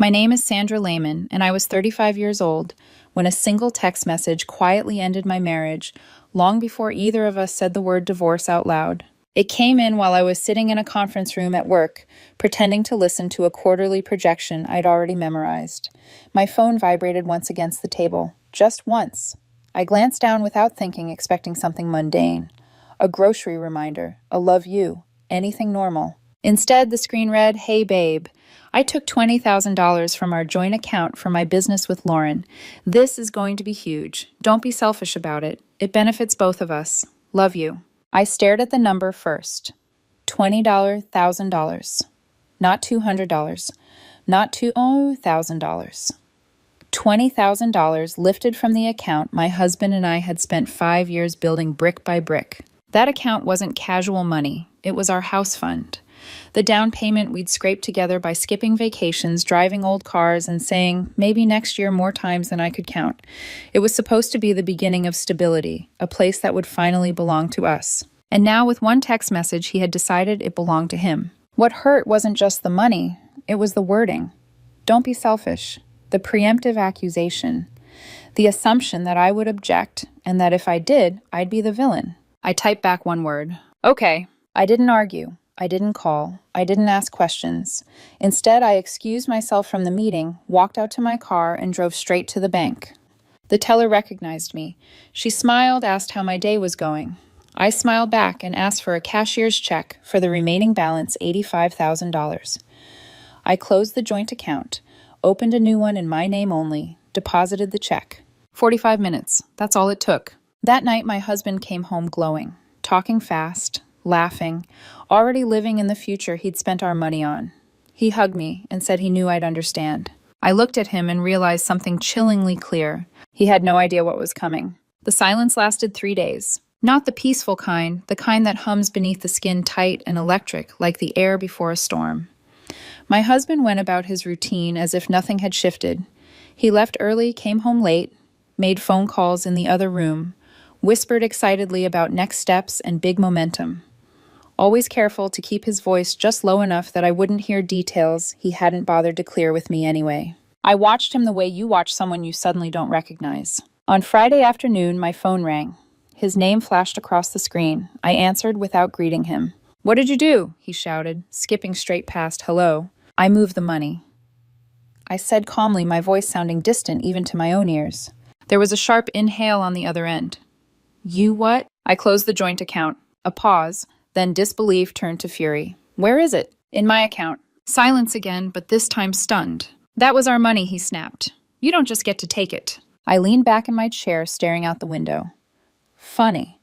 My name is Sandra Lehman, and I was 35 years old when a single text message quietly ended my marriage long before either of us said the word divorce out loud. It came in while I was sitting in a conference room at work, pretending to listen to a quarterly projection I'd already memorized. My phone vibrated once against the table, just once. I glanced down without thinking, expecting something mundane. A grocery reminder, a love you, anything normal. Instead, the screen read, "Hey babe, I took $20,000 from our joint account for my business with Lauren. This is going to be huge. Don't be selfish about it. It benefits both of us. Love you." I stared at the number first. $20,000. Not $200. Not $2,000. $20,000 lifted from the account my husband and I had spent 5 years building brick by brick. That account wasn't casual money. It was our house fund. The down payment we'd scraped together by skipping vacations, driving old cars, and saying, maybe next year more times than I could count. It was supposed to be the beginning of stability, a place that would finally belong to us. And now with one text message, he had decided it belonged to him. What hurt wasn't just the money, it was the wording. Don't be selfish. The preemptive accusation. The assumption that I would object, and that if I did, I'd be the villain. I typed back one word. Okay. I didn't argue. I didn't call. I didn't ask questions. Instead, I excused myself from the meeting, walked out to my car, and drove straight to the bank. The teller recognized me. She smiled, asked how my day was going. I smiled back and asked for a cashier's check for the remaining balance, $85,000. I closed the joint account, opened a new one in my name only, deposited the check. 45 minutes. That's all it took. That night, my husband came home glowing, talking fast, laughing, already living in the future he'd spent our money on. He hugged me and said he knew I'd understand. I looked at him and realized something chillingly clear. He had no idea what was coming. The silence lasted 3 days. Not the peaceful kind, the kind that hums beneath the skin tight and electric, like the air before a storm. My husband went about his routine as if nothing had shifted. He left early, came home late, made phone calls in the other room, whispered excitedly about next steps and big momentum. Always careful to keep his voice just low enough that I wouldn't hear details he hadn't bothered to clear with me anyway. I watched him the way you watch someone you suddenly don't recognize. On Friday afternoon, my phone rang. His name flashed across the screen. I answered without greeting him. "What did you do?" he shouted, skipping straight past hello. "I moved the money," I said calmly, my voice sounding distant even to my own ears. There was a sharp inhale on the other end. "You what?" I closed the joint account. A pause. Then disbelief turned to fury. "Where is it?" "In my account." Silence again, but this time stunned. "That was our money," he snapped. "You don't just get to take it." I leaned back in my chair, staring out the window. Funny.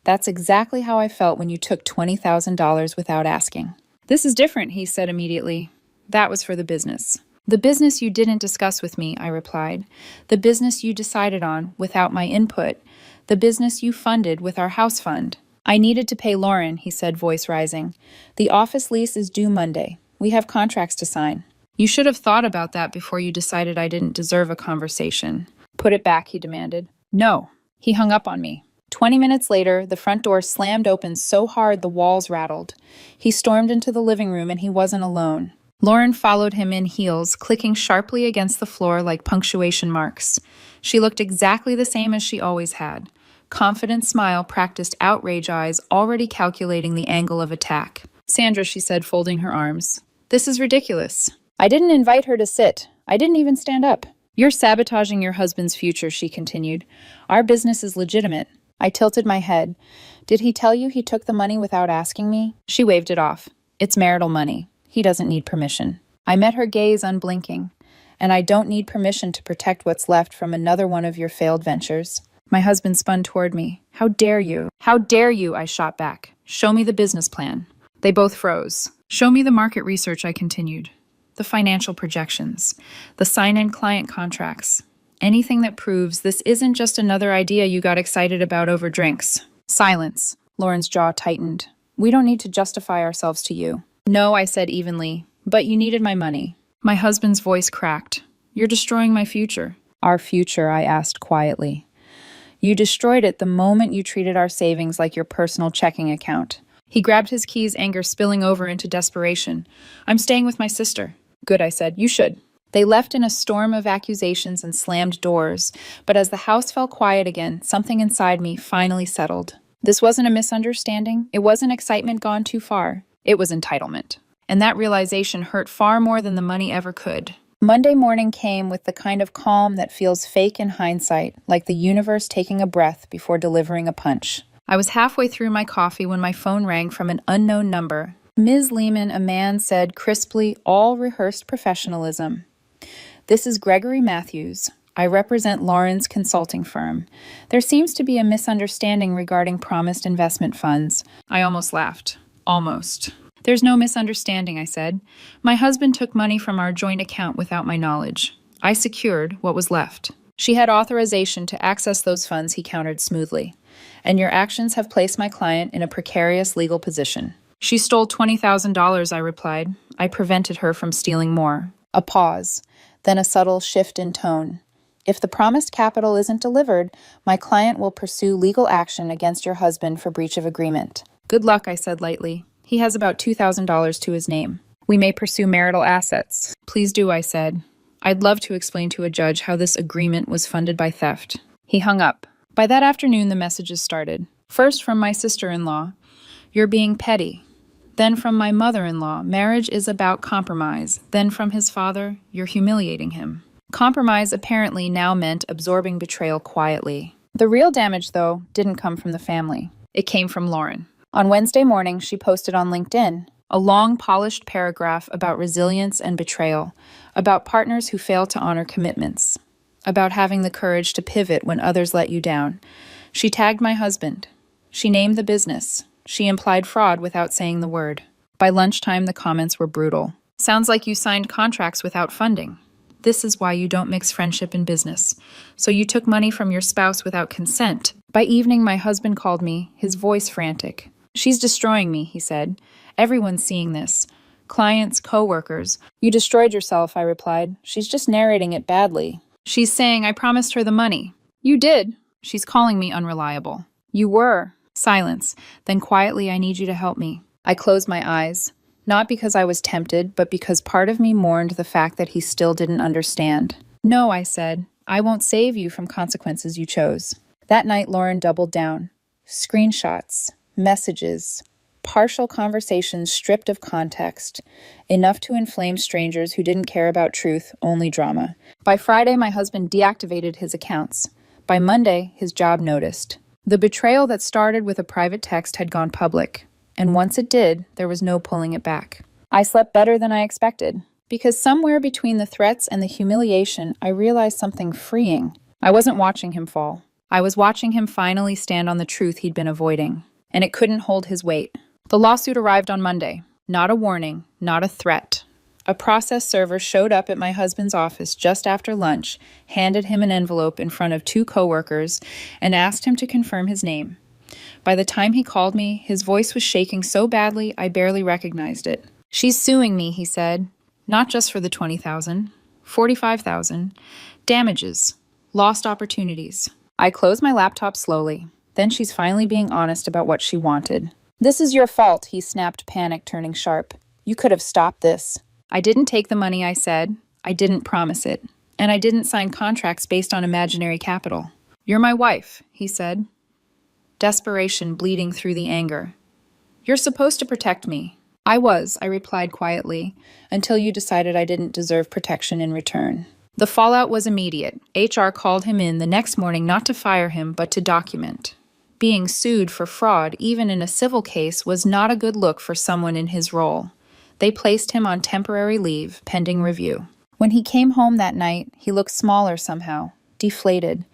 That's exactly how I felt when you took $20,000 without asking. "This is different," he said immediately. "That was for the business." "The business you didn't discuss with me," I replied. "The business you decided on without my input. The business you funded with our house fund." "I needed to pay Lauren," he said, voice rising. "The office lease is due Monday. We have contracts to sign." "You should have thought about that before you decided I didn't deserve a conversation." "Put it back," he demanded. "No." He hung up on me. 20 minutes later, the front door slammed open so hard the walls rattled. He stormed into the living room, and he wasn't alone. Lauren followed him in heels, clicking sharply against the floor like punctuation marks. She looked exactly the same as she always had. Confident smile, practiced outrage eyes, already calculating the angle of attack. "Sandra," she said, folding her arms. "This is ridiculous." "I didn't invite her to sit. I didn't even stand up." "You're sabotaging your husband's future," she continued. "Our business is legitimate." I tilted my head. "Did he tell you he took the money without asking me?" She waved it off. "It's marital money. He doesn't need permission." I met her gaze unblinking. "And I don't need permission to protect what's left from another one of your failed ventures." My husband spun toward me. "How dare you?" "How dare you?" I shot back. "Show me the business plan." They both froze. "Show me the market research," I continued. "The financial projections. The sign-in client contracts. Anything that proves this isn't just another idea you got excited about over drinks." Silence. Lauren's jaw tightened. "We don't need to justify ourselves to you." "No," I said evenly. "But you needed my money." My husband's voice cracked. "You're destroying my future." "Our future," I asked quietly. "You destroyed it the moment you treated our savings like your personal checking account." He grabbed his keys, anger spilling over into desperation. "I'm staying with my sister." "Good," I said. "You should." They left in a storm of accusations and slammed doors, but as the house fell quiet again, something inside me finally settled. This wasn't a misunderstanding. It wasn't excitement gone too far. It was entitlement. And that realization hurt far more than the money ever could. Monday morning came with the kind of calm that feels fake in hindsight, like the universe taking a breath before delivering a punch. I was halfway through my coffee when my phone rang from an unknown number. Ms. Lehman, a man said crisply, all rehearsed professionalism. This is Gregory Matthews. I represent Lauren's consulting firm. There seems to be a misunderstanding regarding promised investment funds. I almost laughed. Almost. There's no misunderstanding, I said. My husband took money from our joint account without my knowledge. I secured what was left. She had authorization to access those funds, he countered smoothly. And your actions have placed my client in a precarious legal position. She stole $20,000, I replied. I prevented her from stealing more. A pause, then a subtle shift in tone. If the promised capital isn't delivered, my client will pursue legal action against your husband for breach of agreement. Good luck, I said lightly. He has about $2,000 to his name. We may pursue marital assets. Please do, I said. I'd love to explain to a judge how this agreement was funded by theft. He hung up. By that afternoon, the messages started. First from my sister-in-law, you're being petty. Then from my mother-in-law, marriage is about compromise. Then from his father, you're humiliating him. Compromise apparently now meant absorbing betrayal quietly. The real damage, though, didn't come from the family. It came from Lauren. On Wednesday morning, she posted on LinkedIn a long, polished paragraph about resilience and betrayal, about partners who fail to honor commitments, about having the courage to pivot when others let you down. She tagged my husband. She named the business. She implied fraud without saying the word. By lunchtime, the comments were brutal. Sounds like you signed contracts without funding. This is why you don't mix friendship and business. So you took money from your spouse without consent. By evening, my husband called me, his voice frantic. She's destroying me, he said. Everyone's seeing this. Clients, co-workers. You destroyed yourself, I replied. She's just narrating it badly. She's saying I promised her the money. You did. She's calling me unreliable. You were. Silence. Then quietly, I need you to help me. I closed my eyes. Not because I was tempted, but because part of me mourned the fact that he still didn't understand. No, I said. I won't save you from consequences you chose. That night, Lauren doubled down. Screenshots. Messages, partial conversations stripped of context, enough to inflame strangers who didn't care about truth, only drama. By Friday, my husband deactivated his accounts. By Monday, his job noticed. The betrayal that started with a private text had gone public, and once it did, there was no pulling it back. I slept better than I expected, because somewhere between the threats and the humiliation, I realized something freeing. I wasn't watching him fall. I was watching him finally stand on the truth he'd been avoiding. And it couldn't hold his weight. The lawsuit arrived on Monday. Not a warning, not a threat. A process server showed up at my husband's office just after lunch, handed him an envelope in front of 2 coworkers, and asked him to confirm his name. By the time he called me, his voice was shaking so badly I barely recognized it. She's suing me, he said. Not just for the $20,000, $45,000. Damages. Lost opportunities. I closed my laptop slowly. Then she's finally being honest about what she wanted. This is your fault, he snapped, panic turning sharp. You could have stopped this. I didn't take the money, I said. I didn't promise it. And I didn't sign contracts based on imaginary capital. You're my wife, he said. Desperation bleeding through the anger. You're supposed to protect me. I replied quietly, until you decided I didn't deserve protection in return. The fallout was immediate. HR called him in the next morning not to fire him, but to document. Being sued for fraud, even in a civil case, was not a good look for someone in his role. They placed him on temporary leave, pending review. When he came home that night, he looked smaller somehow, deflated.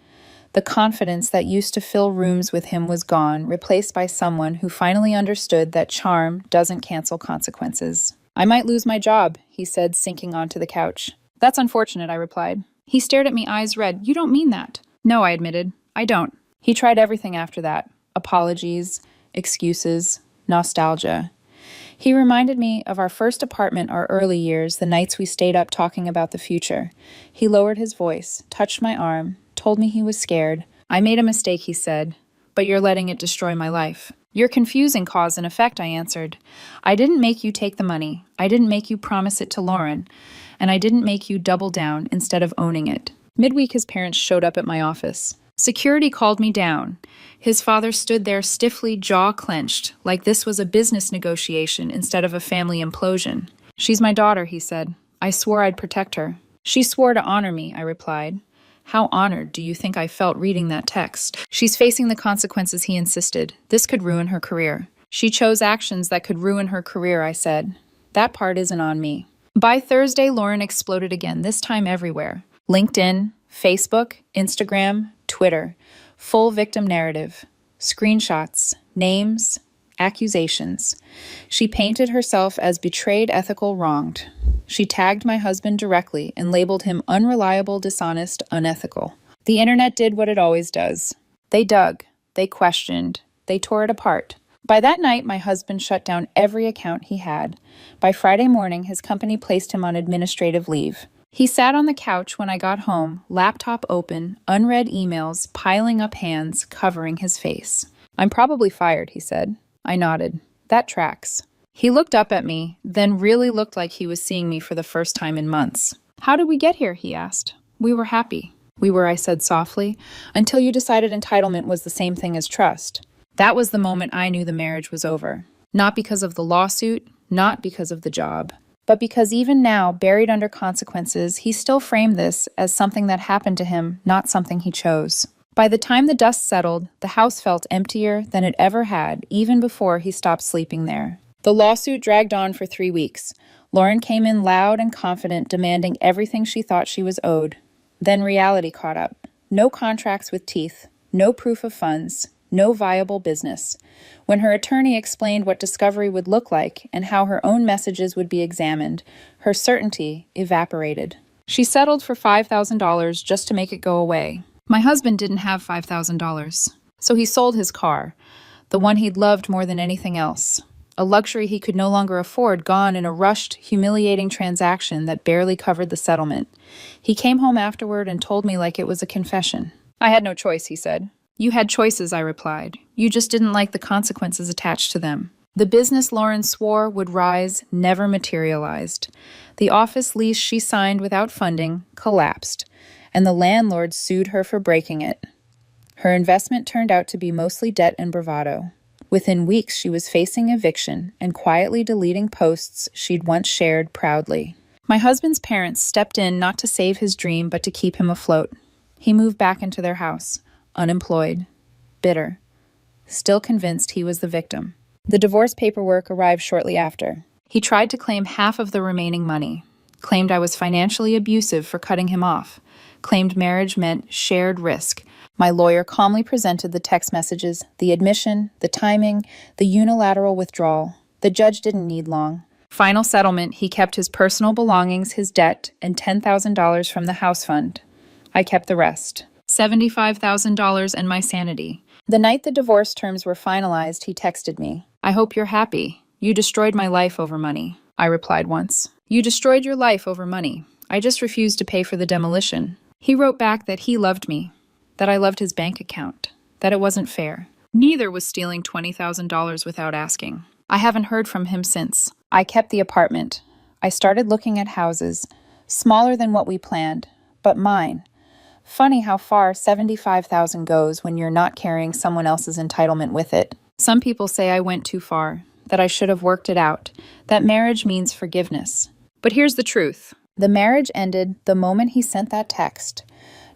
The confidence that used to fill rooms with him was gone, replaced by someone who finally understood that charm doesn't cancel consequences. I might lose my job, he said, sinking onto the couch. That's unfortunate, I replied. He stared at me, eyes red. You don't mean that. No, I admitted. I don't. He tried everything after that. Apologies, excuses, nostalgia. He reminded me of our first apartment, our early years, the nights we stayed up talking about the future. He lowered his voice, touched my arm, told me he was scared. I made a mistake, he said, but you're letting it destroy my life. You're confusing cause and effect, I answered. I didn't make you take the money. I didn't make you promise it to Lauren. and I didn't make you double down instead of owning it. Midweek, his parents showed up at my office. Security called me down. His father stood there stiffly, jaw clenched, like this was a business negotiation instead of a family implosion. She's my daughter, he said. I swore I'd protect her. She swore to honor me, I replied. How honored do you think I felt reading that text? She's facing the consequences, he insisted. This could ruin her career. She chose actions that could ruin her career, I said. That part isn't on me. By Thursday, Lauren exploded again, this time everywhere. LinkedIn, Facebook, Instagram, Twitter. Full victim narrative. Screenshots, names, accusations. She painted herself as betrayed, ethical, wronged. She tagged my husband directly and labeled him unreliable, dishonest, unethical. The internet did what it always does. They dug, they questioned, they tore it apart. By that night, my husband shut down every account he had. By Friday morning, his company placed him on administrative leave. He sat on the couch when I got home, laptop open, unread emails, piling up hands, covering his face. I'm probably fired, he said. I nodded. That tracks. He looked up at me, then really looked like he was seeing me for the first time in months. How did we get here, he asked. We were happy. We were, I said softly, until you decided entitlement was the same thing as trust. That was the moment I knew the marriage was over. Not because of the lawsuit, not because of the job, but because even now, buried under consequences, he still framed this as something that happened to him, not something he chose. By the time the dust settled, the house felt emptier than it ever had, even before he stopped sleeping there. The lawsuit dragged on for 3 weeks. Lauren came in loud and confident, demanding everything she thought she was owed. Then reality caught up. No contracts with teeth, no proof of funds, no viable business. When her attorney explained what discovery would look like and how her own messages would be examined, her certainty evaporated. She settled for $5,000 just to make it go away. My husband didn't have $5,000, so he sold his car, the one he'd loved more than anything else. A luxury he could no longer afford, gone in a rushed, humiliating transaction that barely covered the settlement. He came home afterward and told me like it was a confession. I had no choice, he said. You had choices, I replied. You just didn't like the consequences attached to them. The business Lauren swore would rise never materialized. The office lease she signed without funding collapsed, and the landlord sued her for breaking it. Her investment turned out to be mostly debt and bravado. Within weeks, she was facing eviction and quietly deleting posts she'd once shared proudly. My husband's parents stepped in not to save his dream, but to keep him afloat. He moved back into their house, unemployed, bitter, still convinced he was the victim. The divorce paperwork arrived shortly after. He tried to claim half of the remaining money, claimed I was financially abusive for cutting him off, claimed marriage meant shared risk. My lawyer calmly presented the text messages, the admission, the timing, the unilateral withdrawal. The judge didn't need long. Final settlement, he kept his personal belongings, his debt, and $10,000 from the house fund. I kept the rest. $75,000 and my sanity. The night the divorce terms were finalized, he texted me. I hope you're happy. You destroyed my life over money. I replied once. You destroyed your life over money. I just refused to pay for the demolition. He wrote back that he loved me, that I loved his bank account, that it wasn't fair. Neither was stealing $20,000 without asking. I haven't heard from him since. I kept the apartment. I started looking at houses, smaller than what we planned, but mine. Funny how far $75,000 goes when you're not carrying someone else's entitlement with it. Some people say I went too far, that I should have worked it out, that marriage means forgiveness. But here's the truth. The marriage ended the moment he sent that text.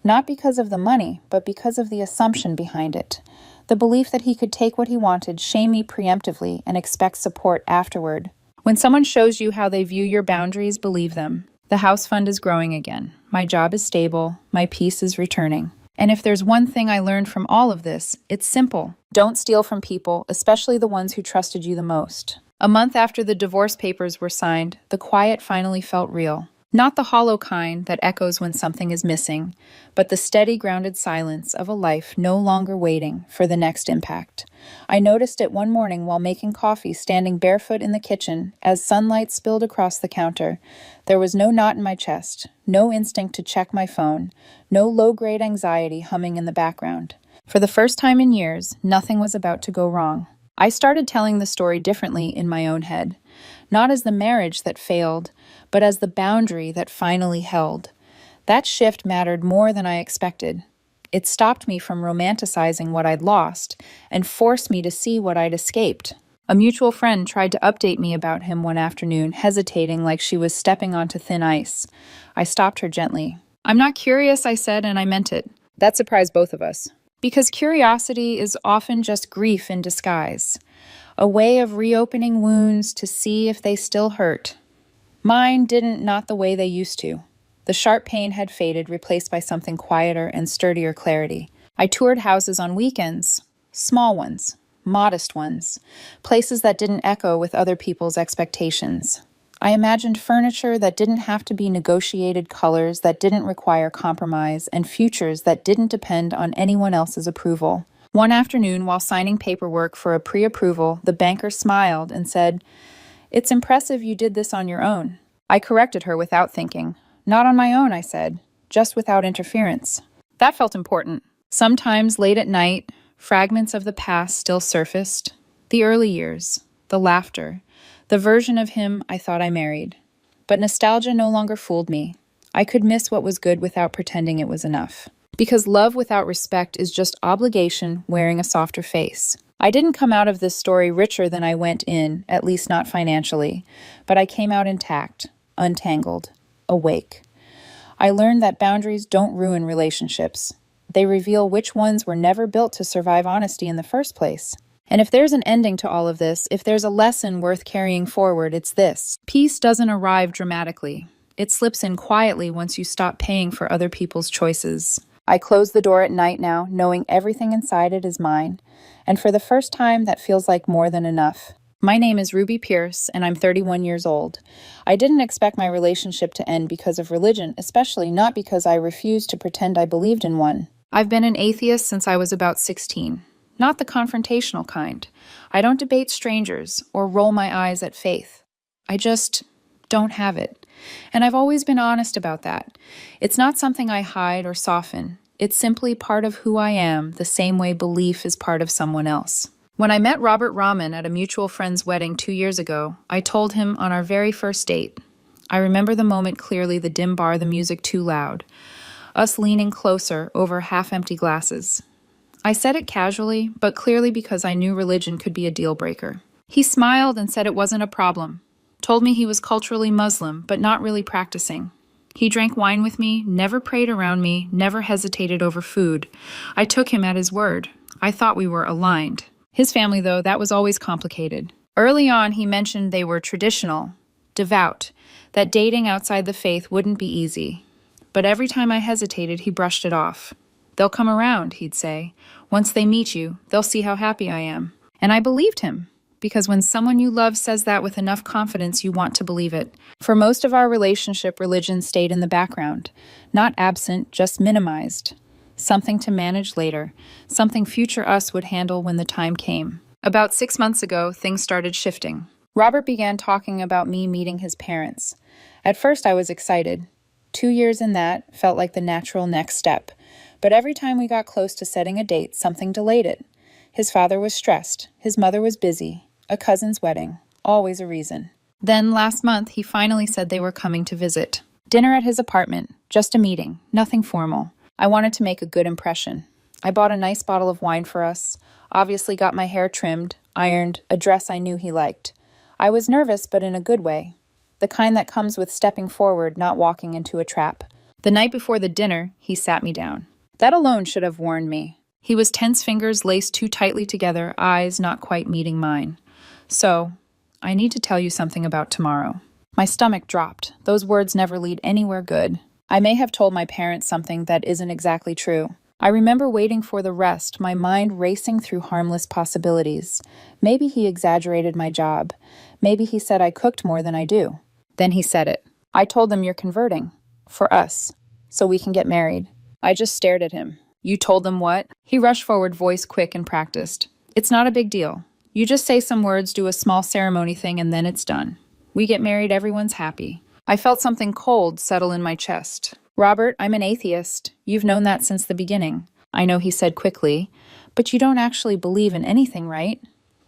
Not because of the money, but because of the assumption behind it. The belief that he could take what he wanted, shame me preemptively, and expect support afterward. When someone shows you how they view your boundaries, believe them. The house fund is growing again. My job is stable. My peace is returning. And if there's one thing I learned from all of this, it's simple. Don't steal from people, especially the ones who trusted you the most. A month after the divorce papers were signed, the quiet finally felt real. Not the hollow kind that echoes when something is missing, but the steady, grounded silence of a life no longer waiting for the next impact. I noticed it one morning while making coffee, standing barefoot in the kitchen, as sunlight spilled across the counter. There was no knot in my chest, no instinct to check my phone, no low-grade anxiety humming in the background. For the first time in years, nothing was about to go wrong. I started telling the story differently in my own head. not as the marriage that failed, but as the boundary that finally held. That shift mattered more than I expected. It stopped me from romanticizing what I'd lost and forced me to see what I'd escaped. A mutual friend tried to update me about him one afternoon, hesitating like she was stepping onto thin ice. I stopped her gently. "I'm not curious," I said, and I meant it. That surprised both of us. Because curiosity is often just grief in disguise, a way of reopening wounds to see if they still hurt. Mine didn't, not the way they used to. The sharp pain had faded, replaced by something quieter and sturdier clarity. I toured houses on weekends, small ones, modest ones, places that didn't echo with other people's expectations. I imagined furniture that didn't have to be negotiated, colors that didn't require compromise, and futures that didn't depend on anyone else's approval. One afternoon, while signing paperwork for a pre-approval, the banker smiled and said, "It's impressive you did this on your own." I corrected her without thinking. "Not on my own," I said, "just without interference." That felt important. Sometimes late at night, fragments of the past still surfaced. The early years, the laughter, the version of him I thought I married. But nostalgia no longer fooled me. I could miss what was good without pretending it was enough. Because love without respect is just obligation wearing a softer face. I didn't come out of this story richer than I went in, at least not financially, but I came out intact, untangled, awake. I learned that boundaries don't ruin relationships. They reveal which ones were never built to survive honesty in the first place. And if there's an ending to all of this, if there's a lesson worth carrying forward, it's this. Peace doesn't arrive dramatically. It slips in quietly once you stop paying for other people's choices. I close the door at night now, knowing everything inside it is mine. And for the first time, that feels like more than enough. My name is Ruby Pierce, and I'm 31 years old. I didn't expect my relationship to end because of religion, especially not because I refused to pretend I believed in one. I've been an atheist since I was about 16. Not the confrontational kind. I don't debate strangers or roll my eyes at faith. I just don't have it. And I've always been honest about that. It's not something I hide or soften. It's simply part of who I am, the same way belief is part of someone else. When I met Robert Rahman at a mutual friend's wedding 2 years ago, I told him on our very first date. I remember the moment clearly, the dim bar, the music too loud. Us leaning closer over half-empty glasses. I said it casually, but clearly because I knew religion could be a deal breaker. He smiled and said it wasn't a problem. Told me he was culturally Muslim, but not really practicing. He drank wine with me, never prayed around me, never hesitated over food. I took him at his word. I thought we were aligned. His family, though, that was always complicated. Early on, he mentioned they were traditional, devout, that dating outside the faith wouldn't be easy. But every time I hesitated, he brushed it off. "They'll come around," he'd say. "Once they meet you, they'll see how happy I am." And I believed him, because when someone you love says that with enough confidence, you want to believe it. For most of our relationship, religion stayed in the background. Not absent, just minimized. Something to manage later, something future us would handle when the time came. About 6 months ago, things started shifting. Robert began talking about me meeting his parents. At first, I was excited. 2 years in that felt like the natural next step. But every time we got close to setting a date, something delayed it. His father was stressed. His mother was busy. A cousin's wedding. Always a reason. Then, last month, he finally said they were coming to visit. Dinner at his apartment. Just a meeting. Nothing formal. I wanted to make a good impression. I bought a nice bottle of wine for us, obviously got my hair trimmed, ironed, a dress I knew he liked. I was nervous, but in a good way. The kind that comes with stepping forward, not walking into a trap. The night before the dinner, he sat me down. That alone should have warned me. He was tense, fingers laced too tightly together, eyes not quite meeting mine. "So, I need to tell you something about tomorrow." My stomach dropped. Those words never lead anywhere good. I may have told my parents something that isn't exactly true. I remember waiting for the rest, my mind racing through harmless possibilities. Maybe he exaggerated my job. Maybe he said I cooked more than I do. Then he said it. "I told them you're converting. For us. So we can get married." I just stared at him. "You told them what?" He rushed forward, voice quick and practiced. "It's not a big deal. You just say some words, do a small ceremony thing, and then it's done. We get married, everyone's happy." I felt something cold settle in my chest. "Robert, I'm an atheist. You've known that since the beginning." "I know," he said quickly. "But you don't actually believe in anything, right?"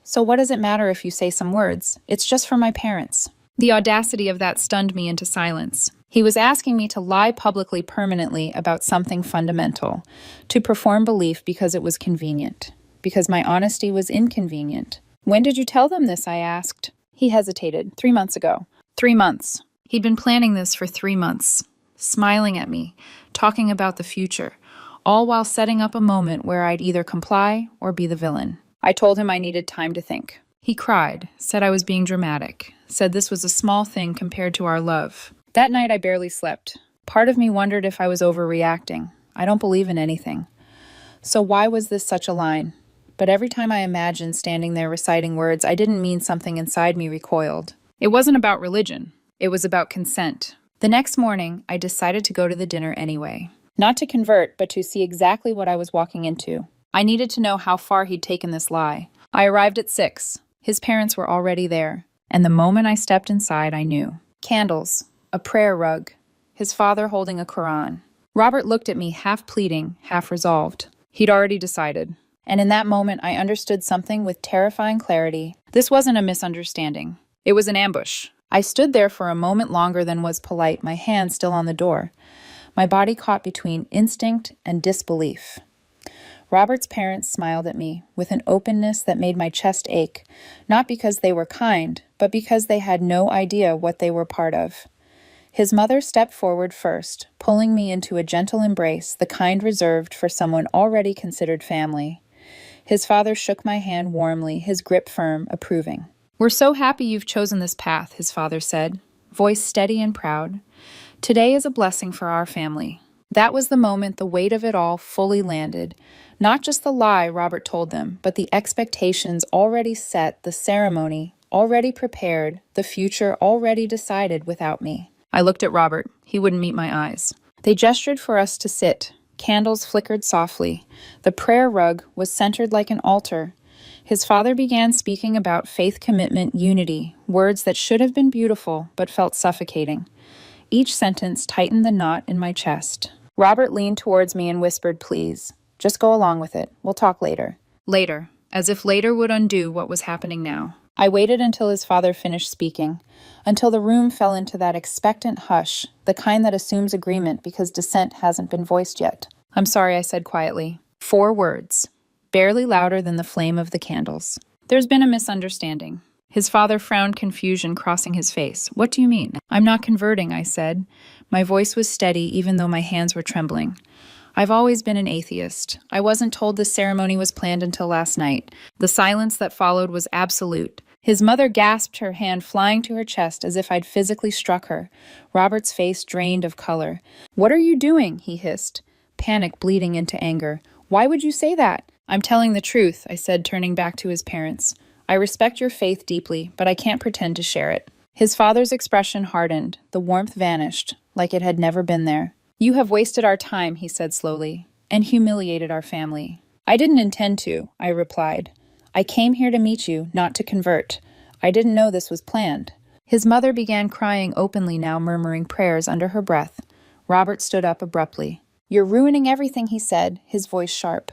So what does it matter if you say some words? It's just for my parents. The audacity of that stunned me into silence. He was asking me to lie publicly permanently about something fundamental, to perform belief because it was convenient, because my honesty was inconvenient. When did you tell them this? I asked. He hesitated. 3 months ago. 3 months. He'd been planning this for 3 months, smiling at me, talking about the future, all while setting up a moment where I'd either comply or be the villain. I told him I needed time to think. He cried, said I was being dramatic, said this was a small thing compared to our love. That night I barely slept. Part of me wondered if I was overreacting. I don't believe in anything. So why was this such a line? But every time I imagined standing there reciting words, I didn't mean something inside me recoiled. It wasn't about religion. It was about consent. The next morning, I decided to go to the dinner anyway. Not to convert, but to see exactly what I was walking into. I needed to know how far he'd taken this lie. I arrived at 6. His parents were already there. And the moment I stepped inside, I knew. Candles, a prayer rug, his father holding a Quran. Robert looked at me half pleading, half resolved. He'd already decided. And in that moment, I understood something with terrifying clarity. This wasn't a misunderstanding. It was an ambush. I stood there for a moment longer than was polite, my hand still on the door. My body caught between instinct and disbelief. Robert's parents smiled at me with an openness that made my chest ache, not because they were kind, but because they had no idea what they were part of. His mother stepped forward first, pulling me into a gentle embrace, the kind reserved for someone already considered family. His father shook my hand warmly, his grip firm, approving. "We're so happy you've chosen this path," his father said, voice steady and proud. "Today is a blessing for our family." That was the moment the weight of it all fully landed. Not just the lie Robert told them, but the expectations already set, the ceremony already prepared, the future already decided without me. I looked at Robert. He wouldn't meet my eyes. They gestured for us to sit. Candles flickered softly. The prayer rug was centered like an altar. His father began speaking about faith, commitment, unity, words that should have been beautiful but felt suffocating. Each sentence tightened the knot in my chest. Robert leaned towards me and whispered, "Please, just go along with it. We'll talk later." Later, as if later would undo what was happening now. I waited until his father finished speaking, until the room fell into that expectant hush, the kind that assumes agreement because dissent hasn't been voiced yet. "I'm sorry," I said quietly. 4 words, barely louder than the flame of the candles. "There's been a misunderstanding." His father frowned, confusion crossing his face. "What do you mean?" "I'm not converting," I said. My voice was steady, even though my hands were trembling. "I've always been an atheist. I wasn't told this ceremony was planned until last night." The silence that followed was absolute. His mother gasped, her hand flying to her chest as if I'd physically struck her. Robert's face drained of color. "What are you doing?" he hissed, panic bleeding into anger. "Why would you say that?" "I'm telling the truth," I said, turning back to his parents. "I respect your faith deeply, but I can't pretend to share it." His father's expression hardened. The warmth vanished, like it had never been there. "You have wasted our time," he said slowly, "and humiliated our family." "I didn't intend to," I replied. "I came here to meet you, not to convert. I didn't know this was planned." His mother began crying openly now, murmuring prayers under her breath. Robert stood up abruptly. "You're ruining everything," he said, his voice sharp.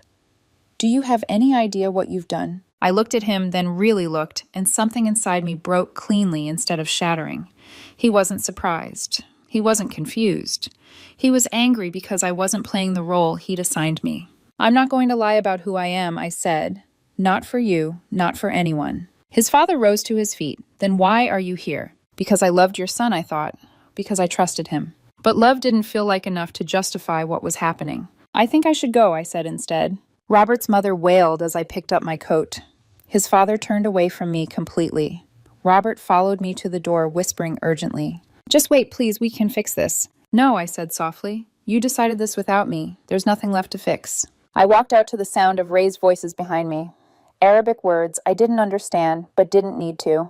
"Do you have any idea what you've done?" I looked at him, then really looked, and something inside me broke cleanly instead of shattering. He wasn't surprised. He wasn't confused. He was angry because I wasn't playing the role he'd assigned me. "I'm not going to lie about who I am," I said. "Not for you, not for anyone." His father rose to his feet. "Then why are you here?" "Because I loved your son," I thought. "Because I trusted him." But love didn't feel like enough to justify what was happening. "I think I should go," I said instead. Robert's mother wailed as I picked up my coat. His father turned away from me completely. Robert followed me to the door, whispering urgently, "Just wait, please, we can fix this." "No," I said softly. "You decided this without me. There's nothing left to fix." I walked out to the sound of raised voices behind me. Arabic words I didn't understand, but didn't need to.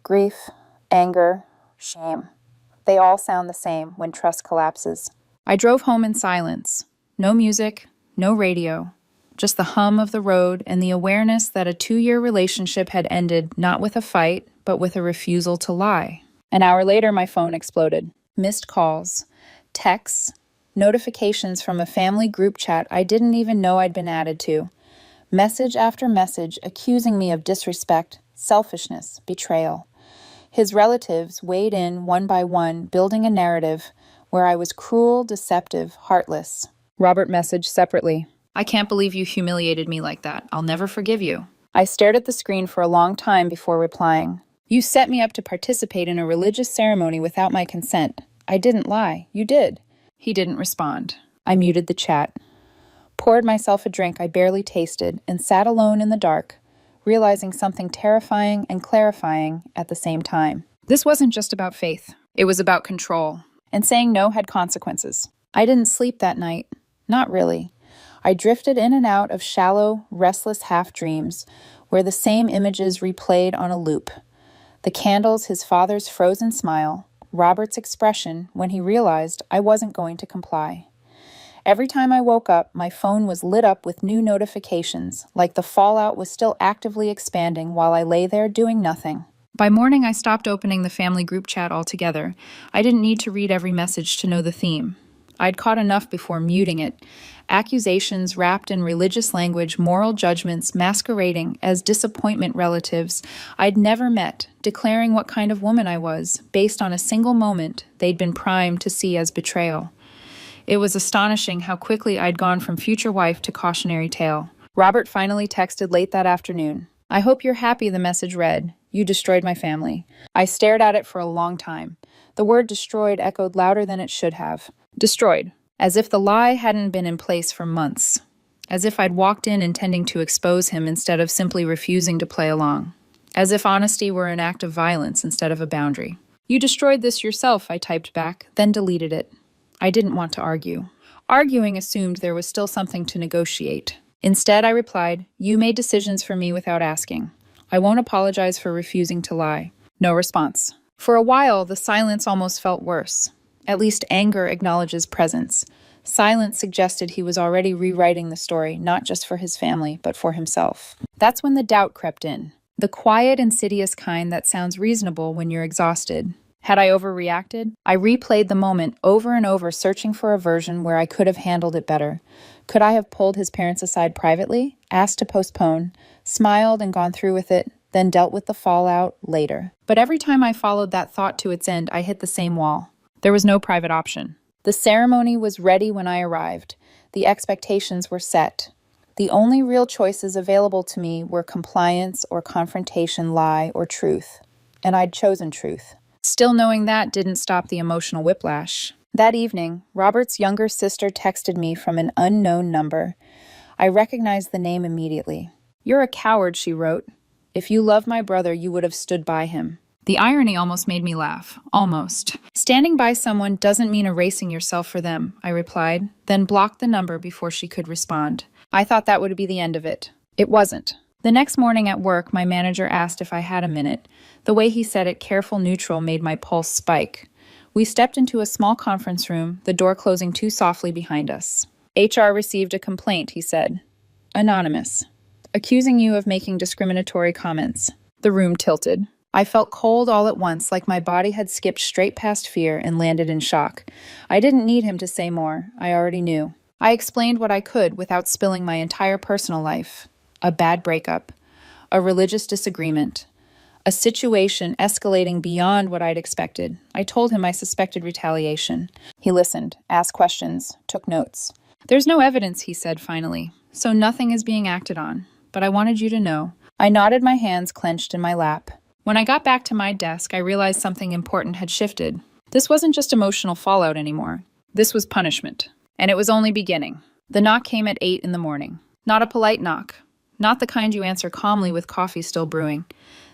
Grief, anger, shame. They all sound the same when trust collapses. I drove home in silence. No music, no radio. Just the hum of the road and the awareness that a 2-year relationship had ended not with a fight, but with a refusal to lie. An hour later, my phone exploded. Missed calls, texts, notifications from a family group chat I didn't even know I'd been added to. Message after message accusing me of disrespect, selfishness, betrayal. His relatives weighed in one by one, building a narrative where I was cruel, deceptive, heartless. Robert messaged separately. I can't believe you humiliated me like that. I'll never forgive you. I stared at the screen for a long time before replying. You set me up to participate in a religious ceremony without my consent. I didn't lie. You did. He didn't respond. I muted the chat, poured myself a drink I barely tasted, and sat alone in the dark, realizing something terrifying and clarifying at the same time. This wasn't just about faith. It was about control. And saying no had consequences. I didn't sleep that night. Not really. I drifted in and out of shallow, restless half-dreams, where the same images replayed on a loop. The candles, his father's frozen smile, Robert's expression when he realized I wasn't going to comply. Every time I woke up, my phone was lit up with new notifications, like the fallout was still actively expanding while I lay there doing nothing. By morning, I stopped opening the family group chat altogether. I didn't need to read every message to know the theme. I'd caught enough before muting it. Accusations wrapped in religious language, moral judgments masquerading as disappointment relatives I'd never met, declaring what kind of woman I was, based on a single moment they'd been primed to see as betrayal. It was astonishing how quickly I'd gone from future wife to cautionary tale. Robert finally texted late that afternoon. I hope you're happy, the message read. You destroyed my family. I stared at it for a long time. The word destroyed echoed louder than it should have. Destroyed. As if the lie hadn't been in place for months. As if I'd walked in intending to expose him instead of simply refusing to play along. As if honesty were an act of violence instead of a boundary. You destroyed this yourself, I typed back, then deleted it. I didn't want to argue. Arguing assumed there was still something to negotiate. Instead, I replied, you made decisions for me without asking. I won't apologize for refusing to lie. No response. For a while, the silence almost felt worse. At least anger acknowledges presence. Silence suggested he was already rewriting the story, not just for his family, but for himself. That's when the doubt crept in. The quiet, insidious kind that sounds reasonable when you're exhausted. Had I overreacted? I replayed the moment over and over, searching for a version where I could have handled it better. Could I have pulled his parents aside privately, asked to postpone, smiled and gone through with it, then dealt with the fallout later? But every time I followed that thought to its end, I hit the same wall. There was no private option. The ceremony was ready when I arrived. The expectations were set. The only real choices available to me were compliance or confrontation, lie or truth. And I'd chosen truth. Still knowing that didn't stop the emotional whiplash. That evening, Robert's younger sister texted me from an unknown number. I recognized the name immediately. You're a coward, she wrote. If you loved my brother, you would have stood by him. The irony almost made me laugh. Almost. Standing by someone doesn't mean erasing yourself for them, I replied, then blocked the number before she could respond. I thought that would be the end of it. It wasn't. The next morning at work, my manager asked if I had a minute. The way he said it, careful neutral, made my pulse spike. We stepped into a small conference room, the door closing too softly behind us. HR received a complaint, he said. Anonymous. Accusing you of making discriminatory comments. The room tilted. I felt cold all at once, like my body had skipped straight past fear and landed in shock. I didn't need him to say more. I already knew. I explained what I could without spilling my entire personal life. A bad breakup. A religious disagreement. A situation escalating beyond what I'd expected. I told him I suspected retaliation. He listened, asked questions, took notes. There's no evidence, he said finally, so nothing is being acted on. But I wanted you to know. I nodded, my hands clenched in my lap. When I got back to my desk, I realized something important had shifted. This wasn't just emotional fallout anymore. This was punishment. And it was only beginning. The knock came at 8 in the morning. Not a polite knock. Not the kind you answer calmly with coffee still brewing.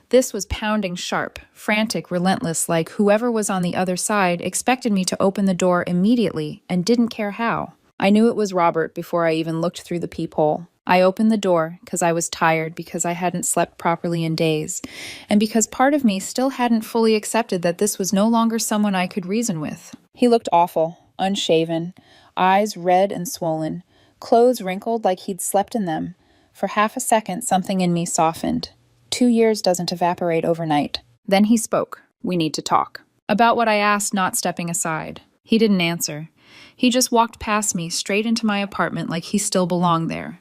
This was pounding sharp, frantic, relentless, like whoever was on the other side expected me to open the door immediately and didn't care how. I knew it was Robert before I even looked through the peephole. I opened the door because I was tired, because I hadn't slept properly in days, and because part of me still hadn't fully accepted that this was no longer someone I could reason with. He looked awful, unshaven, eyes red and swollen, clothes wrinkled like he'd slept in them. For half a second, something in me softened. 2 years doesn't evaporate overnight. Then he spoke. We need to talk. About what I asked, not stepping aside. He didn't answer. He just walked past me, straight into my apartment like he still belonged there.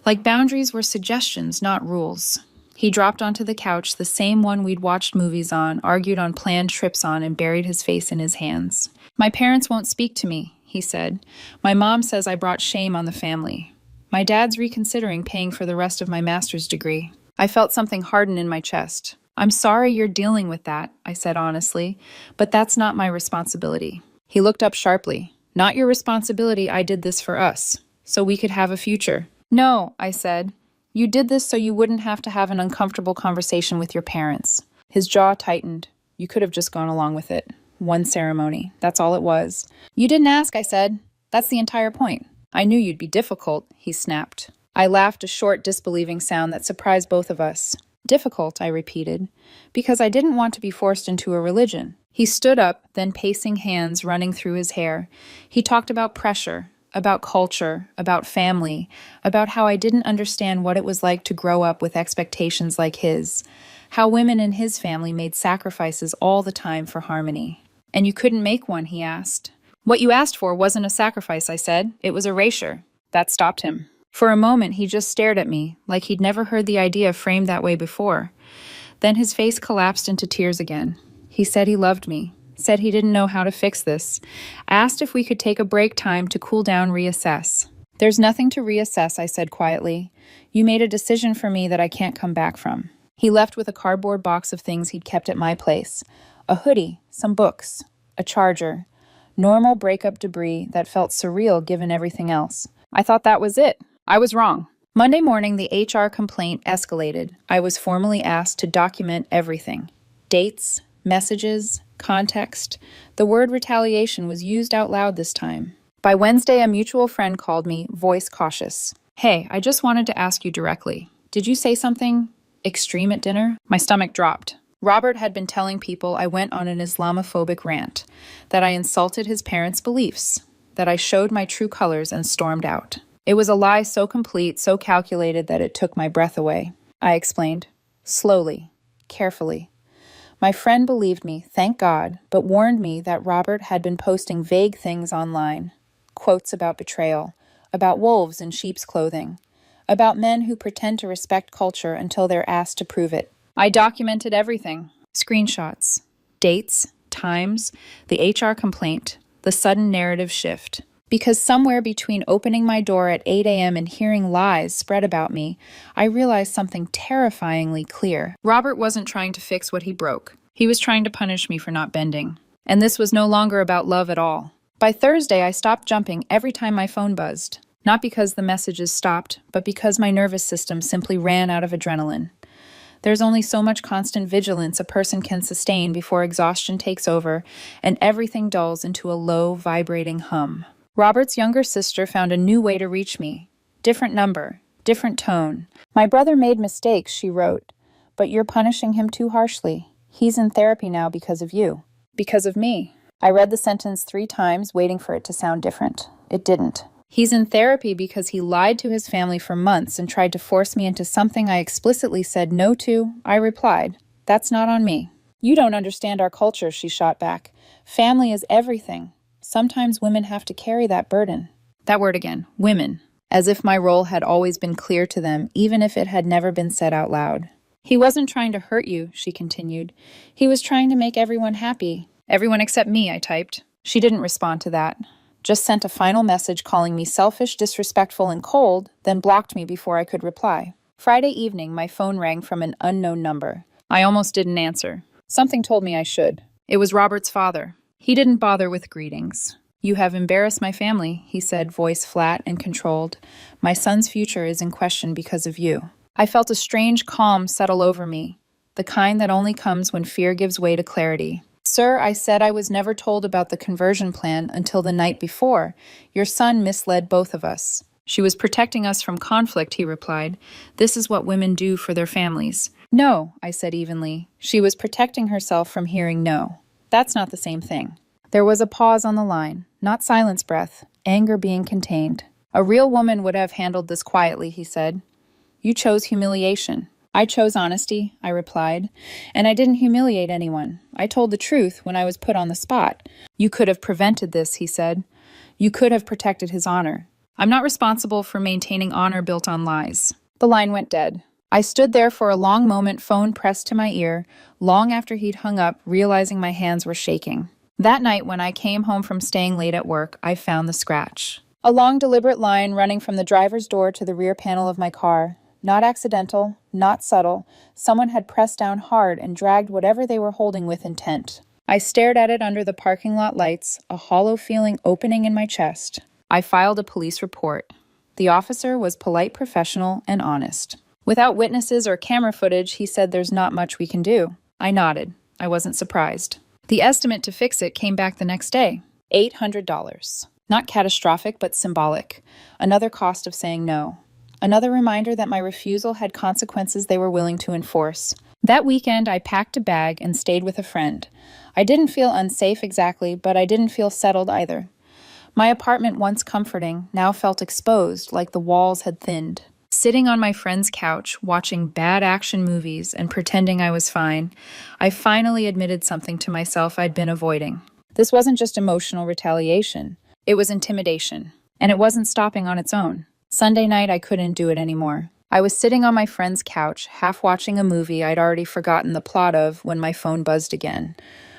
Like boundaries were suggestions, not rules. He dropped onto the couch, the same one we'd watched movies on, argued on planned trips on, and buried his face in his hands. My parents won't speak to me, he said. My mom says I brought shame on the family. My dad's reconsidering paying for the rest of my master's degree. I felt something harden in my chest. I'm sorry you're dealing with that, I said honestly, but that's not my responsibility. He looked up sharply. Not your responsibility, I did this for us, so we could have a future. No, I said. You did this so you wouldn't have to have an uncomfortable conversation with your parents. His jaw tightened. You could have just gone along with it. One ceremony. That's all it was. You didn't ask, I said. That's the entire point. I knew you'd be difficult, he snapped. I laughed, a short, disbelieving sound that surprised both of us. Difficult, I repeated, because I didn't want to be forced into a religion. He stood up, then pacing, hands running through his hair. He talked about pressure, about culture, about family, about how I didn't understand what it was like to grow up with expectations like his, how women in his family made sacrifices all the time for harmony. And you couldn't make one, he asked. What you asked for wasn't a sacrifice, I said. It was erasure. That stopped him. For a moment, he just stared at me, like he'd never heard the idea framed that way before. Then his face collapsed into tears again. He said he loved me, said he didn't know how to fix this, asked if we could take a break time to cool down, reassess. There's nothing to reassess, I said quietly. You made a decision for me that I can't come back from. He left with a cardboard box of things he'd kept at my place. A hoodie, some books, a charger, normal breakup debris that felt surreal given everything else. I thought that was it. I was wrong. Monday morning, the HR complaint escalated. I was formally asked to document everything. Dates, messages, context. The word retaliation was used out loud this time. By Wednesday, a mutual friend called me, voice cautious. Hey, I just wanted to ask you directly. Did you say something extreme at dinner? My stomach dropped. Robert had been telling people I went on an Islamophobic rant, that I insulted his parents' beliefs, that I showed my true colors and stormed out. It was a lie so complete, so calculated that it took my breath away. I explained, slowly, carefully. My friend believed me, thank God, but warned me that Robert had been posting vague things online. Quotes about betrayal, about wolves in sheep's clothing, about men who pretend to respect culture until they're asked to prove it. I documented everything. Screenshots, dates, times, the HR complaint, the sudden narrative shift. Because somewhere between opening my door at 8 a.m. and hearing lies spread about me, I realized something terrifyingly clear. Robert wasn't trying to fix what he broke. He was trying to punish me for not bending. And this was no longer about love at all. By Thursday, I stopped jumping every time my phone buzzed. Not because the messages stopped, but because my nervous system simply ran out of adrenaline. There's only so much constant vigilance a person can sustain before exhaustion takes over and everything dulls into a low, vibrating hum. Robert's younger sister found a new way to reach me. Different number, different tone. My brother made mistakes, she wrote, but you're punishing him too harshly. He's in therapy now because of you. Because of me. I read the sentence 3 times, waiting for it to sound different. It didn't. He's in therapy because he lied to his family for months and tried to force me into something I explicitly said no to. I replied, that's not on me. You don't understand our culture, she shot back. Family is everything. Sometimes women have to carry that burden. That word again, women. As if my role had always been clear to them, even if it had never been said out loud. He wasn't trying to hurt you, she continued. He was trying to make everyone happy. Everyone except me, I typed. She didn't respond to that. Just sent a final message calling me selfish, disrespectful, and cold, then blocked me before I could reply. Friday evening, my phone rang from an unknown number. I almost didn't answer. Something told me I should. It was Robert's father. He didn't bother with greetings. You have embarrassed my family, he said, voice flat and controlled. My son's future is in question because of you. I felt a strange calm settle over me, the kind that only comes when fear gives way to clarity. Sir, I said I was never told about the conversion plan until the night before. Your son misled both of us. She was protecting us from conflict, he replied. This is what women do for their families. No, I said evenly. She was protecting herself from hearing no. That's not the same thing. There was a pause on the line, not silence breath, anger being contained. A real woman would have handled this quietly, he said. You chose humiliation. I chose honesty, I replied, and I didn't humiliate anyone. I told the truth when I was put on the spot. You could have prevented this, he said. You could have protected his honor. I'm not responsible for maintaining honor built on lies. The line went dead. I stood there for a long moment, phone pressed to my ear, long after he'd hung up, realizing my hands were shaking. That night, when I came home from staying late at work, I found the scratch. A long, deliberate line running from the driver's door to the rear panel of my car. Not accidental, not subtle. Someone had pressed down hard and dragged whatever they were holding with intent. I stared at it under the parking lot lights, a hollow feeling opening in my chest. I filed a police report. The officer was polite, professional, and honest. Without witnesses or camera footage, he said there's not much we can do. I nodded. I wasn't surprised. The estimate to fix it came back the next day. $800. Not catastrophic, but symbolic. Another cost of saying no. Another reminder that my refusal had consequences they were willing to enforce. That weekend, I packed a bag and stayed with a friend. I didn't feel unsafe exactly, but I didn't feel settled either. My apartment, once comforting, now felt exposed, like the walls had thinned. Sitting on my friend's couch, watching bad action movies and pretending I was fine, I finally admitted something to myself I'd been avoiding. This wasn't just emotional retaliation. It was intimidation. And it wasn't stopping on its own. Sunday night, I couldn't do it anymore. I was sitting on my friend's couch, half watching a movie I'd already forgotten the plot of when my phone buzzed again.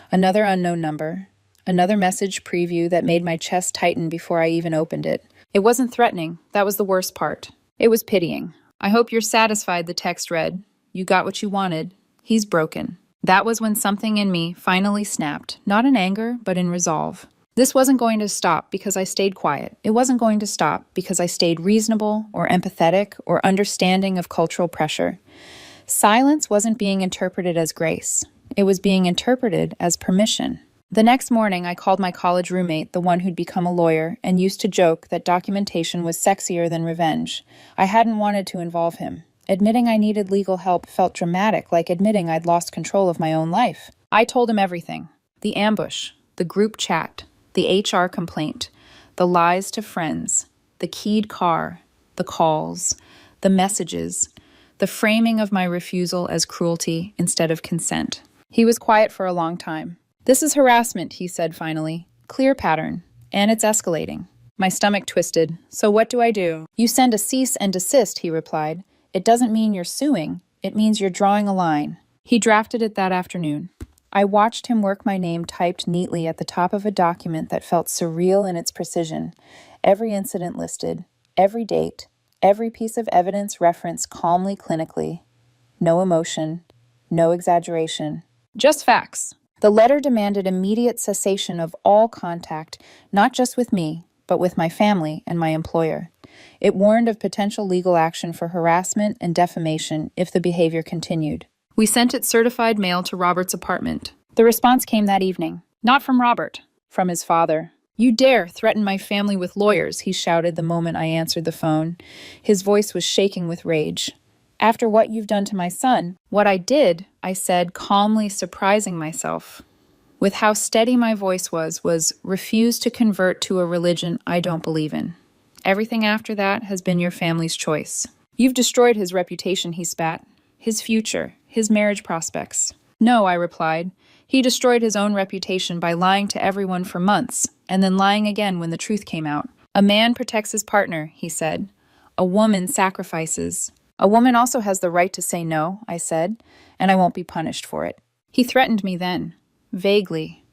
Another unknown number. Another message preview that made my chest tighten before I even opened it. It wasn't threatening. That was the worst part. It was pitying. I hope you're satisfied, the text read. You got what you wanted. He's broken. That was when something in me finally snapped, not in anger, but in resolve. This wasn't going to stop because I stayed quiet. It wasn't going to stop because I stayed reasonable or empathetic or understanding of cultural pressure. Silence wasn't being interpreted as grace. It was being interpreted as permission. The next morning, I called my college roommate, the one who'd become a lawyer, and used to joke that documentation was sexier than revenge. I hadn't wanted to involve him. Admitting I needed legal help felt dramatic, like admitting I'd lost control of my own life. I told him everything. The ambush, the group chat, the HR complaint, the lies to friends, the keyed car, the calls, the messages, the framing of my refusal as cruelty instead of consent. He was quiet for a long time. This is harassment, he said finally. Clear pattern. And it's escalating. My stomach twisted. So what do I do? You send a cease and desist, he replied. It doesn't mean you're suing. It means you're drawing a line. He drafted it that afternoon. I watched him work my name typed neatly at the top of a document that felt surreal in its precision. Every incident listed, every date, every piece of evidence referenced calmly clinically. No emotion, no exaggeration. Just facts. The letter demanded immediate cessation of all contact, not just with me, but with my family and my employer. It warned of potential legal action for harassment and defamation if the behavior continued. We sent it certified mail to Robert's apartment. The response came that evening. Not from Robert, from his father. You dare threaten my family with lawyers, he shouted the moment I answered the phone. His voice was shaking with rage. After what you've done to my son, what I did, I said, calmly surprising myself. With how steady my voice was refuse to convert to a religion I don't believe in. Everything after that has been your family's choice. You've destroyed his reputation, he spat. His future, his marriage prospects. No, I replied. He destroyed his own reputation by lying to everyone for months, and then lying again when the truth came out. A man protects his partner, he said. A woman sacrifices. A woman also has the right to say no, I said, and I won't be punished for it. He threatened me then, vaguely.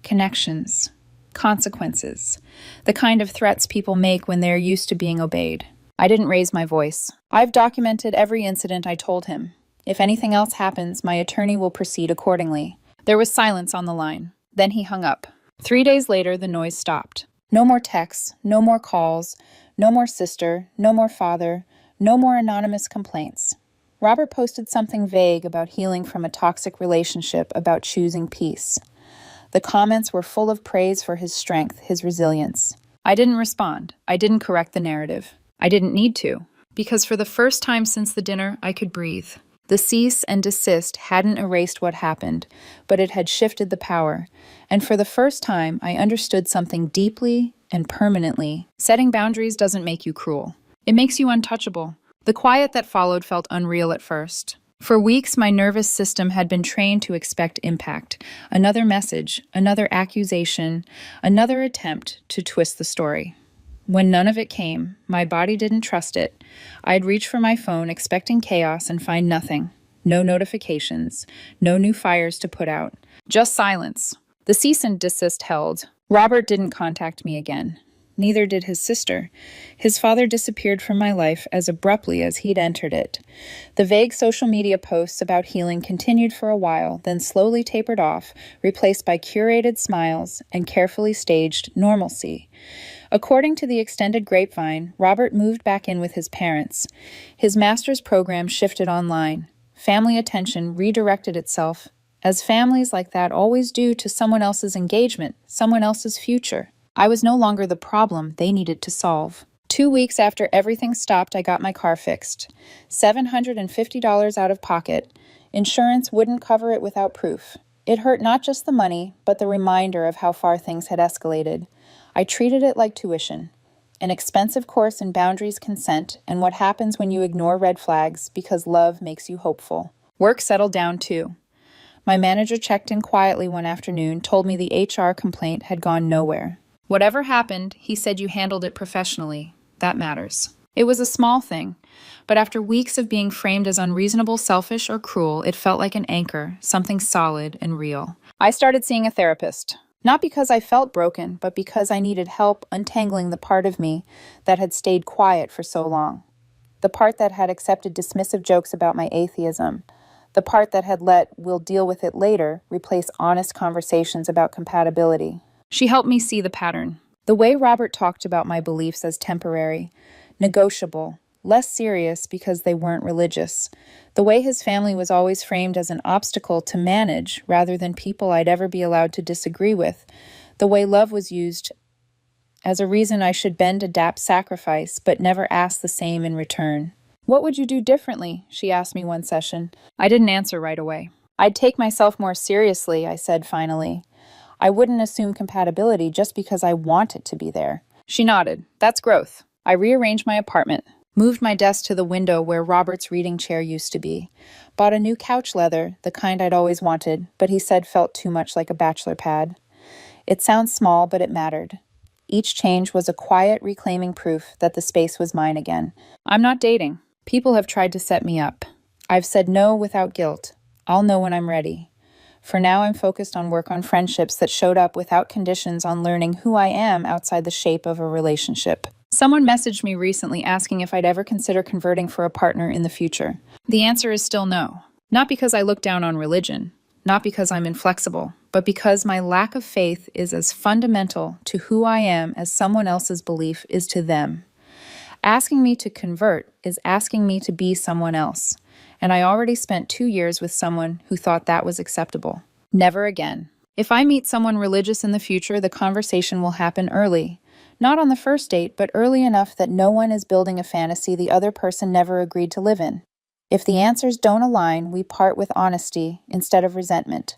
Connections. Consequences. The kind of threats people make when they're used to being obeyed. I didn't raise my voice. I've documented every incident I told him. If anything else happens, my attorney will proceed accordingly. There was silence on the line. Then he hung up. 3 days later, the noise stopped. No more texts, no more calls, no more sister, no more father, no more anonymous complaints. Robert posted something vague about healing from a toxic relationship, about choosing peace. The comments were full of praise for his strength, his resilience. I didn't respond. I didn't correct the narrative. I didn't need to, because for the first time since the dinner, I could breathe. The cease and desist hadn't erased what happened, but it had shifted the power. And for the first time, I understood something deeply and permanently. Setting boundaries doesn't make you cruel. It makes you untouchable. The quiet that followed felt unreal at first. For weeks, my nervous system had been trained to expect impact. Another message, another accusation, another attempt to twist the story. When none of it came, my body didn't trust it. I'd reach for my phone expecting chaos and find nothing. No notifications, no new fires to put out, just silence. The cease and desist held. Robert didn't contact me again. Neither did his sister. His father disappeared from my life as abruptly as he'd entered it. The vague social media posts about healing continued for a while, then slowly tapered off, replaced by curated smiles and carefully staged normalcy. According to the extended grapevine, Robert moved back in with his parents. His master's program shifted online. Family attention redirected itself, as families like that always do, to someone else's engagement, someone else's future. I was no longer the problem they needed to solve. 2 weeks after everything stopped, I got my car fixed. $750 out of pocket. Insurance wouldn't cover it without proof. It hurt not just the money, but the reminder of how far things had escalated. I treated it like tuition. An expensive course in boundaries, consent, and what happens when you ignore red flags because love makes you hopeful. Work settled down too. My manager checked in quietly one afternoon, told me the HR complaint had gone nowhere. Whatever happened, he said, you handled it professionally. That matters. It was a small thing, but after weeks of being framed as unreasonable, selfish, or cruel, it felt like an anchor, something solid and real. I started seeing a therapist. Not because I felt broken, but because I needed help untangling the part of me that had stayed quiet for so long. The part that had accepted dismissive jokes about my atheism. The part that had let "we'll deal with it later" replace honest conversations about compatibility. She helped me see the pattern. The way Robert talked about my beliefs as temporary, negotiable, less serious because they weren't religious. The way his family was always framed as an obstacle to manage rather than people I'd ever be allowed to disagree with. The way love was used as a reason I should bend, adapt, sacrifice, but never ask the same in return. What would you do differently? She asked me one session. I didn't answer right away. I'd take myself more seriously, I said finally. I wouldn't assume compatibility just because I want it to be there. She nodded. That's growth. I rearranged my apartment, moved my desk to the window where Robert's reading chair used to be, bought a new couch leather, the kind I'd always wanted, but he said felt too much like a bachelor pad. It sounds small, but it mattered. Each change was a quiet reclaiming proof that the space was mine again. I'm not dating. People have tried to set me up. I've said no without guilt. I'll know when I'm ready. For now, I'm focused on work on friendships that showed up without conditions on learning who I am outside the shape of a relationship. Someone messaged me recently asking if I'd ever consider converting for a partner in the future. The answer is still no. Not because I look down on religion, not because I'm inflexible, but because my lack of faith is as fundamental to who I am as someone else's belief is to them. Asking me to convert is asking me to be someone else. And I already spent 2 years with someone who thought that was acceptable. Never again. If I meet someone religious in the future, the conversation will happen early. Not on the first date, but early enough that no one is building a fantasy the other person never agreed to live in. If the answers don't align, we part with honesty instead of resentment.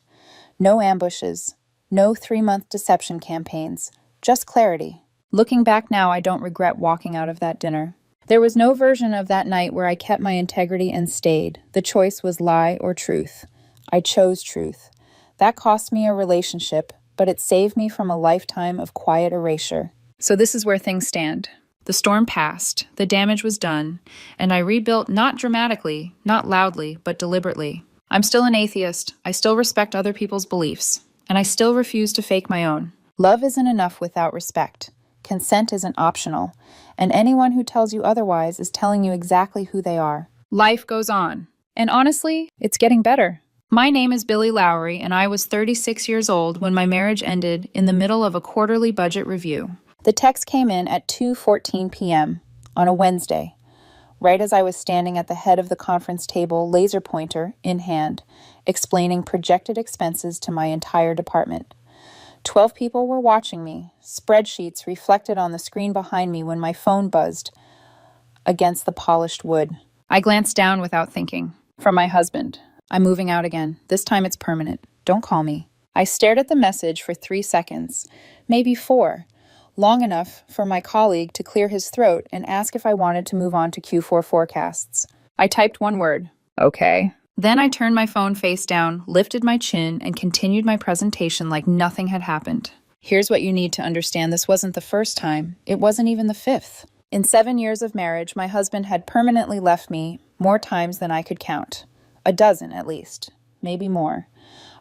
No ambushes. No 3-month deception campaigns. Just clarity. Looking back now, I don't regret walking out of that dinner. There was no version of that night where I kept my integrity and stayed. The choice was lie or truth. I chose truth. That cost me a relationship, but it saved me from a lifetime of quiet erasure. So this is where things stand. The storm passed, the damage was done, and I rebuilt not dramatically, not loudly, but deliberately. I'm still an atheist. I still respect other people's beliefs, and I still refuse to fake my own. Love isn't enough without respect. Consent isn't optional, and anyone who tells you otherwise is telling you exactly who they are. Life goes on. And honestly, it's getting better. My name is Billy Lowry, and I was 36 years old when my marriage ended in the middle of a quarterly budget review. The text came in at 2:14 p.m. on a Wednesday, right as I was standing at the head of the conference table, laser pointer in hand, explaining projected expenses to my entire department. 12 people were watching me, spreadsheets reflected on the screen behind me when my phone buzzed against the polished wood. I glanced down without thinking. From my husband. I'm moving out again. This time it's permanent. Don't call me. I stared at the message for 3 seconds, maybe 4, long enough for my colleague to clear his throat and ask if I wanted to move on to Q4 forecasts. I typed one word. Okay. Then I turned my phone face down, lifted my chin, and continued my presentation like nothing had happened. Here's what you need to understand: this wasn't the first time, it wasn't even the fifth. In 7 years of marriage, my husband had permanently left me more times than I could count. A dozen, at least. Maybe more.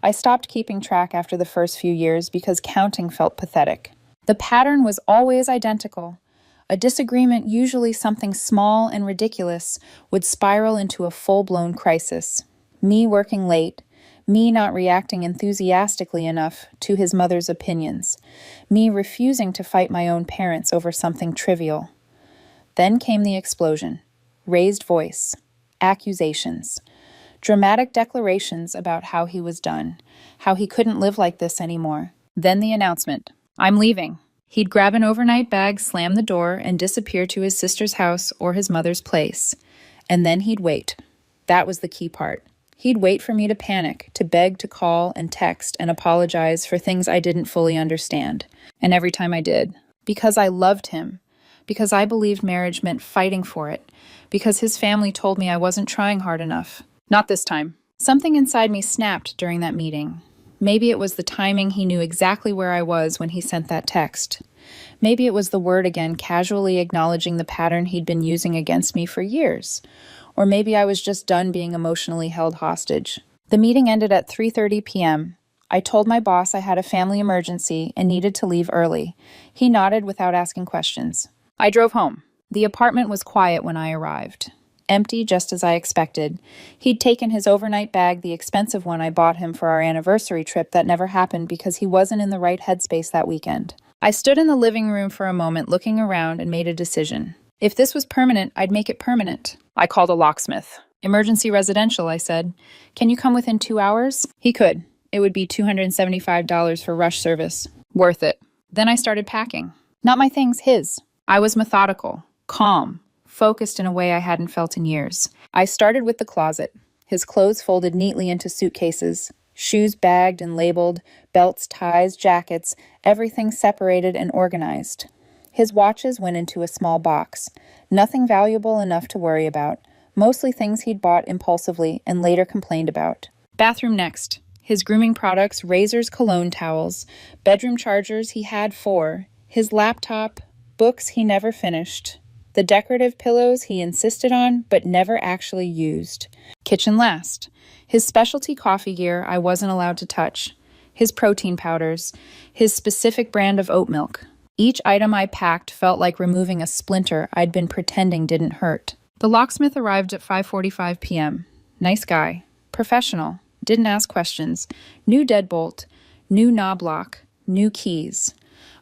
I stopped keeping track after the first few years because counting felt pathetic. The pattern was always identical. A disagreement, usually something small and ridiculous, would spiral into a full-blown crisis. Me working late, me not reacting enthusiastically enough to his mother's opinions, me refusing to fight my own parents over something trivial. Then came the explosion. Raised voice. Accusations. Dramatic declarations about how he was done, how he couldn't live like this anymore. Then the announcement. I'm leaving. He'd grab an overnight bag, slam the door, and disappear to his sister's house or his mother's place. And then he'd wait. That was the key part. He'd wait for me to panic, to beg, to call and text and apologize for things I didn't fully understand. And every time I did. Because I loved him. Because I believed marriage meant fighting for it. Because his family told me I wasn't trying hard enough. Not this time. Something inside me snapped during that meeting. Maybe it was the timing. He knew exactly where I was when he sent that text. Maybe it was the word again, casually acknowledging the pattern he'd been using against me for years. Or maybe I was just done being emotionally held hostage. The meeting ended at 3:30 p.m. I told my boss I had a family emergency and needed to leave early. He nodded without asking questions. I drove home. The apartment was quiet when I arrived. Empty, just as I expected. He'd taken his overnight bag, the expensive one I bought him for our anniversary trip that never happened because he wasn't in the right headspace that weekend. I stood in the living room for a moment, looking around, and made a decision. If this was permanent, I'd make it permanent. I called a locksmith. Emergency residential, I said. Can you come within 2 hours? He could. It would be $275 for rush service. Worth it. Then I started packing. Not my things, his. I was methodical, calm, focused in a way I hadn't felt in years. I started with the closet, his clothes folded neatly into suitcases, shoes bagged and labeled, belts, ties, jackets, everything separated and organized. His watches went into a small box, nothing valuable enough to worry about, mostly things he'd bought impulsively and later complained about. Bathroom next. His grooming products, razors, cologne towels, bedroom chargers he had 4, his laptop, books he never finished, the decorative pillows he insisted on but never actually used. Kitchen last. His specialty coffee gear I wasn't allowed to touch. His protein powders. His specific brand of oat milk. Each item I packed felt like removing a splinter I'd been pretending didn't hurt. The locksmith arrived at 5:45 p.m. Nice guy. Professional. Didn't ask questions. New deadbolt. New knob lock. New keys.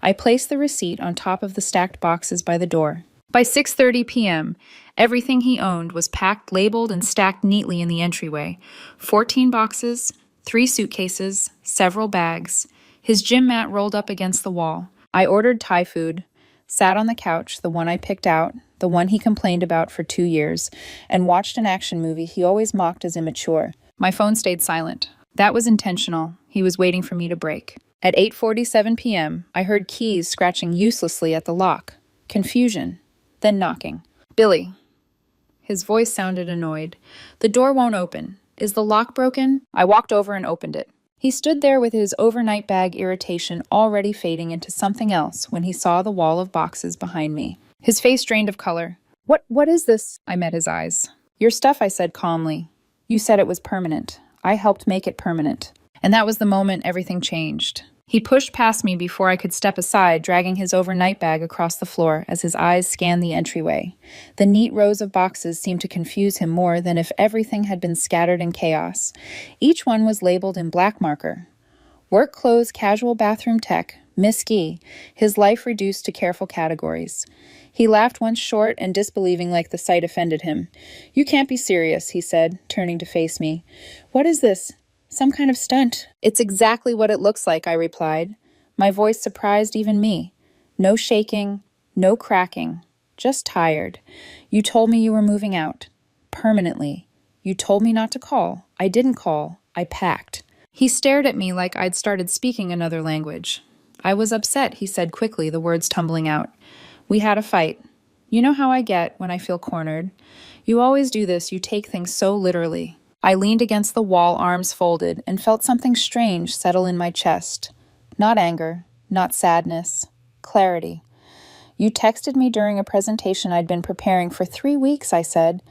I placed the receipt on top of the stacked boxes by the door. By 6:30 p.m., everything he owned was packed, labeled, and stacked neatly in the entryway. 14 boxes, 3 suitcases, several bags. His gym mat rolled up against the wall. I ordered Thai food, sat on the couch, the one I picked out, the one he complained about for 2 years, and watched an action movie he always mocked as immature. My phone stayed silent. That was intentional. He was waiting for me to break. At 8:47 p.m., I heard keys scratching uselessly at the lock. Confusion. Then knocking. Billy. His voice sounded annoyed. The door won't open. Is the lock broken? I walked over and opened it. He stood there with his overnight bag irritation already fading into something else when he saw the wall of boxes behind me. His face drained of color. What is this? I met his eyes. Your stuff, I said calmly. You said it was permanent. I helped make it permanent. And that was the moment everything changed. He pushed past me before I could step aside, dragging his overnight bag across the floor as his eyes scanned the entryway. The neat rows of boxes seemed to confuse him more than if everything had been scattered in chaos. Each one was labeled in black marker. Work clothes, casual bathroom tech, Miss Gee, his life reduced to careful categories. He laughed once short and disbelieving like the sight offended him. You can't be serious, he said, turning to face me. What is this? Some kind of stunt. It's exactly what it looks like, I replied. My voice surprised even me. No shaking, no cracking, just tired. You told me you were moving out. Permanently. You told me not to call. I didn't call. I packed. He stared at me like I'd started speaking another language. I was upset, he said quickly, the words tumbling out. We had a fight. You know how I get when I feel cornered. You always do this, you take things so literally. I leaned against the wall, arms folded, and felt something strange settle in my chest. Not anger, not sadness. Clarity. You texted me during a presentation I'd been preparing for 3 weeks, I said.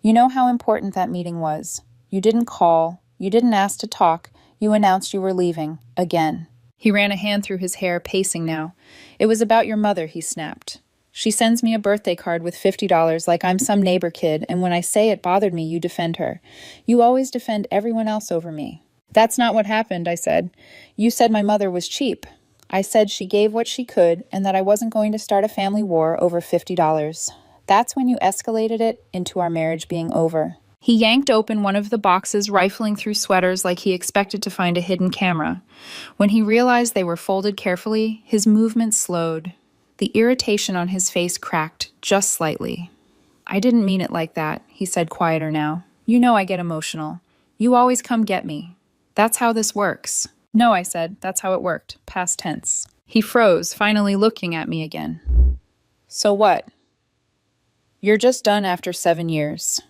You know how important that meeting was. You didn't call. You didn't ask to talk. You announced you were leaving. Again. He ran a hand through his hair, pacing now. It was about your mother, he snapped. She sends me a birthday card with $50 like I'm some neighbor kid, and when I say it bothered me, you defend her. You always defend everyone else over me. That's not what happened, I said. You said my mother was cheap. I said she gave what she could and that I wasn't going to start a family war over $50. That's when you escalated it into our marriage being over. He yanked open one of the boxes, rifling through sweaters like he expected to find a hidden camera. When he realized they were folded carefully, his movement slowed. The irritation on his face cracked, just slightly. I didn't mean it like that, he said, quieter now. You know I get emotional. You always come get me. That's how this works. No, I said, that's how it worked, past tense. He froze, finally looking at me again. So what? You're just done after 7 years.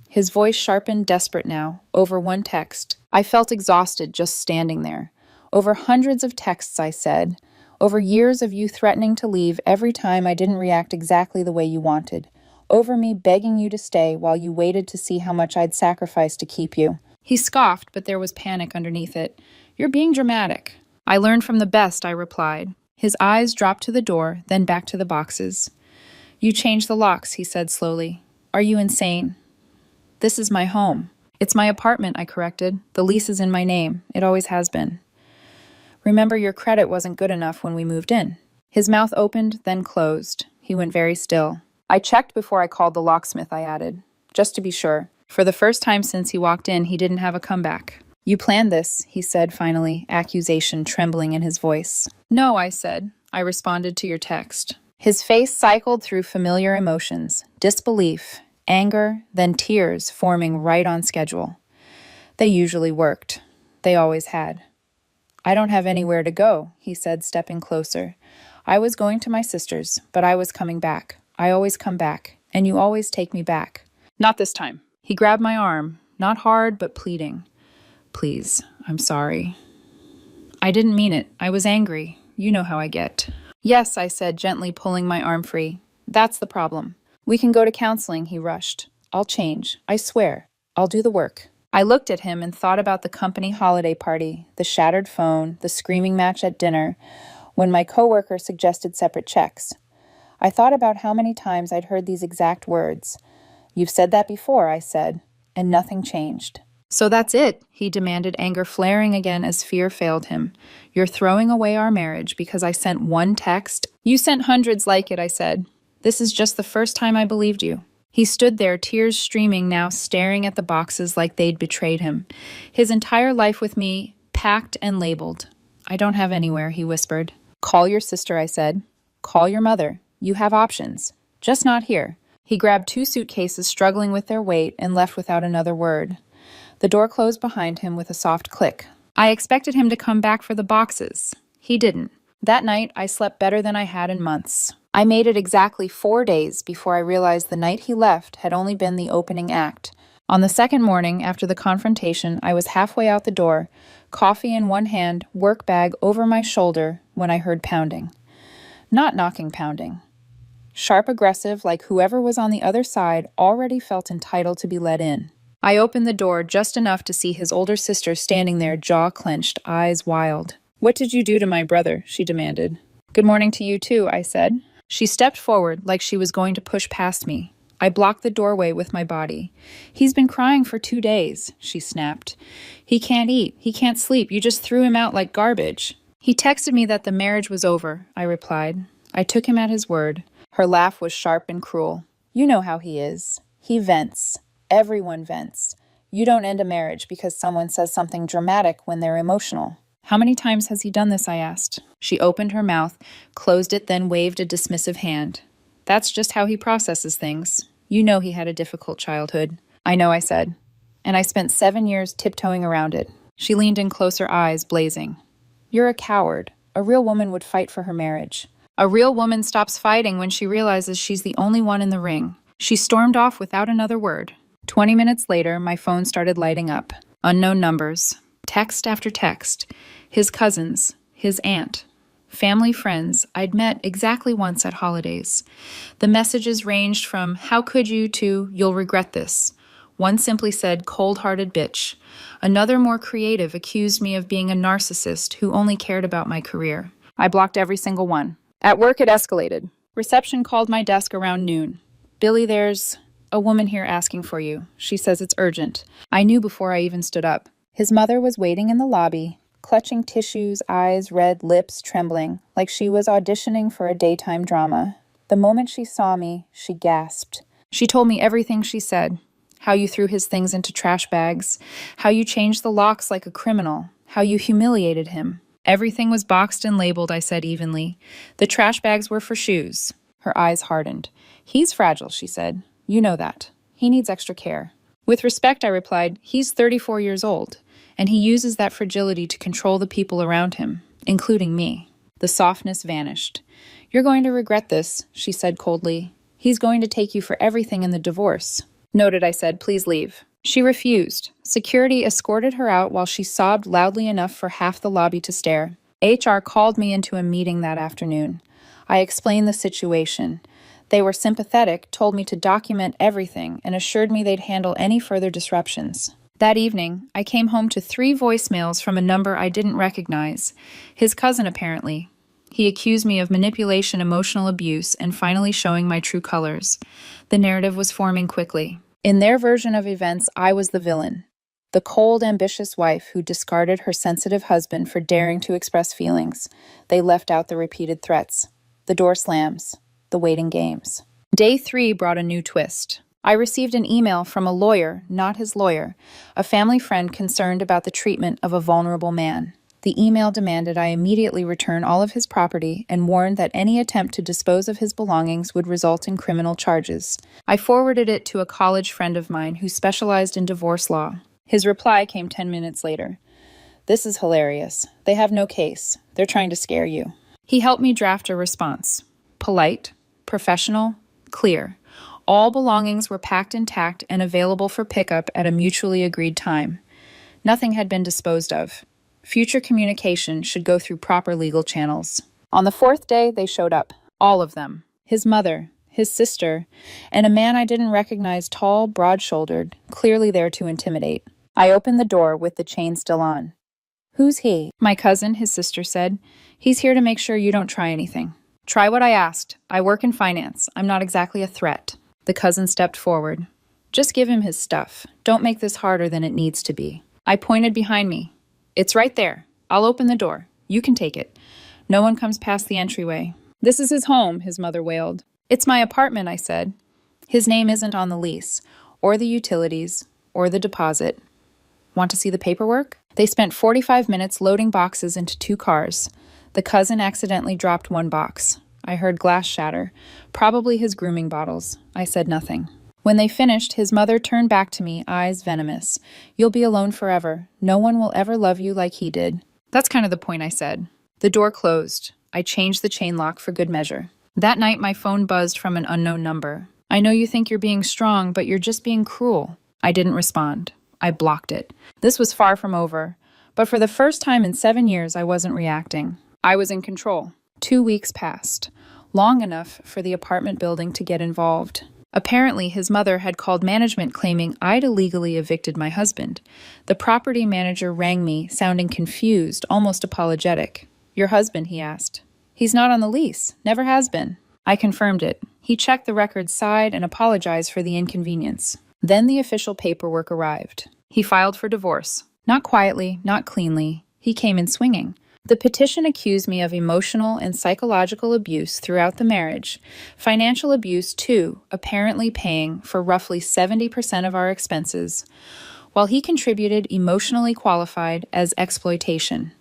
His voice sharpened, desperate now, over one text. I felt exhausted just standing there. Over hundreds of texts, I said. Over years of you threatening to leave every time I didn't react exactly the way you wanted. Over me begging you to stay while you waited to see how much I'd sacrifice to keep you. He scoffed, but there was panic underneath it. You're being dramatic. I learned from the best, I replied. His eyes dropped to the door, then back to the boxes. You changed the locks, he said slowly. Are you insane? This is my home. It's my apartment, I corrected. The lease is in my name. It always has been. Remember, your credit wasn't good enough when we moved in. His mouth opened, then closed. He went very still. I checked before I called the locksmith, I added. Just to be sure. For the first time since he walked in, he didn't have a comeback. You planned this, he said finally, accusation trembling in his voice. No, I said. I responded to your text. His face cycled through familiar emotions. Disbelief, anger, then tears forming right on schedule. They usually worked. They always had. I don't have anywhere to go, he said, stepping closer. I was going to my sister's, but I was coming back. I always come back, and you always take me back. Not this time. He grabbed my arm, not hard, but pleading. Please, I'm sorry. I didn't mean it. I was angry. You know how I get. Yes, I said, gently pulling my arm free. That's the problem. We can go to counseling, he rushed. I'll change. I swear. I'll do the work. I looked at him and thought about the company holiday party, the shattered phone, the screaming match at dinner, when my coworker suggested separate checks. I thought about how many times I'd heard these exact words. You've said that before, I said, and nothing changed. So that's it, he demanded, anger flaring again as fear failed him. You're throwing away our marriage because I sent one text? You sent hundreds like it, I said. This is just the first time I believed you. He stood there, tears streaming now, staring at the boxes like they'd betrayed him. His entire life with me, packed and labeled. I don't have anywhere, he whispered. Call your sister, I said. Call your mother. You have options. Just not here. He grabbed 2 suitcases struggling with their weight and left without another word. The door closed behind him with a soft click. I expected him to come back for the boxes. He didn't. That night, I slept better than I had in months. I made it exactly 4 days before I realized the night he left had only been the opening act. On the second morning, after the confrontation, I was halfway out the door, coffee in one hand, work bag over my shoulder, when I heard pounding. Not knocking pounding. Sharp aggressive, like whoever was on the other side already felt entitled to be let in. I opened the door just enough to see his older sister standing there, jaw clenched, eyes wild. What did you do to my brother? She demanded. Good morning to you too, I said. She stepped forward like she was going to push past me. I blocked the doorway with my body. He's been crying for 2 days, she snapped. He can't eat. He can't sleep. You just threw him out like garbage. He texted me that the marriage was over, I replied. I took him at his word. Her laugh was sharp and cruel. You know how he is. He vents. Everyone vents. You don't end a marriage because someone says something dramatic when they're emotional. How many times has he done this, I asked. She opened her mouth, closed it, then waved a dismissive hand. That's just how he processes things. You know he had a difficult childhood. I know, I said. And I spent 7 years tiptoeing around it. She leaned in closer, eyes blazing. You're a coward. A real woman would fight for her marriage. A real woman stops fighting when she realizes she's the only one in the ring. She stormed off without another word. 20 minutes later, my phone started lighting up. Unknown numbers. Text after text. His cousins. His aunt. family friends I'd met exactly once at holidays. The messages ranged from, "How could you?" to, "You'll regret this." One simply said, "Cold-hearted bitch." Another, more creative, accused me of being a narcissist who only cared about my career. I blocked every single one. At work, it escalated. Reception called my desk around noon. "Billy, there's a woman here asking for you. She says it's urgent." I knew before I even stood up. His mother was waiting in the lobby, clutching tissues, eyes red, lips trembling, like she was auditioning for a daytime drama. The moment she saw me, she gasped. She told me everything she said. How you threw his things into trash bags, how you changed the locks like a criminal, how you humiliated him. Everything was boxed and labeled, I said evenly. The trash bags were for shoes. Her eyes hardened. "He's fragile," she said. "You know that. He needs extra care." With respect, I replied, "He's 34 years old, and he uses that fragility to control the people around him, including me." The softness vanished. "You're going to regret this," she said coldly. "He's going to take you for everything in the divorce." "Noted," I said. "Please leave." She refused. Security escorted her out while she sobbed loudly enough for half the lobby to stare. HR called me into a meeting that afternoon. I explained the situation. They were sympathetic, told me to document everything, and assured me they'd handle any further disruptions. That evening, I came home to 3 voicemails from a number I didn't recognize. His cousin, apparently. He accused me of manipulation, emotional abuse, and finally showing my true colors. The narrative was forming quickly. In their version of events, I was the villain. The cold, ambitious wife who discarded her sensitive husband for daring to express feelings. They left out the repeated threats. The door slams. The waiting games. Day 3 brought a new twist. I received an email from a lawyer, not his lawyer, a family friend concerned about the treatment of a vulnerable man. The email demanded I immediately return all of his property and warned that any attempt to dispose of his belongings would result in criminal charges. I forwarded it to a college friend of mine who specialized in divorce law. His reply came 10 minutes later. "This is hilarious. They have no case. They're trying to scare you." He helped me draft a response. Polite, professional, clear. All belongings were packed intact and available for pickup at a mutually agreed time. Nothing had been disposed of. Future communication should go through proper legal channels. On the 4th day, they showed up. All of them. His mother, his sister, and a man I didn't recognize, tall, broad-shouldered, clearly there to intimidate. I opened the door with the chain still on. "Who's he?" "My cousin," his sister said. "He's here to make sure you don't try anything." "Try what I asked. I work in finance. I'm not exactly a threat." The cousin stepped forward. "Just give him his stuff. Don't make this harder than it needs to be." I pointed behind me. "It's right there. I'll open the door. You can take it. No one comes past the entryway." "This is his home," his mother wailed. "It's my apartment," I said. "His name isn't on the lease, or the utilities, or the deposit." "Want to see the paperwork?" They spent 45 minutes loading boxes into 2 cars. The cousin accidentally dropped 1 box. I heard glass shatter. Probably his grooming bottles. I said nothing. When they finished, his mother turned back to me, eyes venomous. "You'll be alone forever. No one will ever love you like he did." "That's kind of the point," I said. The door closed. I changed the chain lock for good measure. That night, my phone buzzed from an unknown number. "I know you think you're being strong, but you're just being cruel." I didn't respond. I blocked it. This was far from over. But for the first time in 7 years, I wasn't reacting. I was in control. 2 weeks passed. Long enough for the apartment building to get involved. Apparently, his mother had called management claiming I'd illegally evicted my husband. The property manager rang me, sounding confused, almost apologetic. "Your husband?" he asked. "He's not on the lease. Never has been." I confirmed it. He checked the records, sighed, and apologized for the inconvenience. Then the official paperwork arrived. He filed for divorce. Not quietly, not cleanly. He came in swinging. The petition accused me of emotional and psychological abuse throughout the marriage, financial abuse too, apparently paying for roughly 70% of our expenses, while he contributed emotionally qualified as exploitation.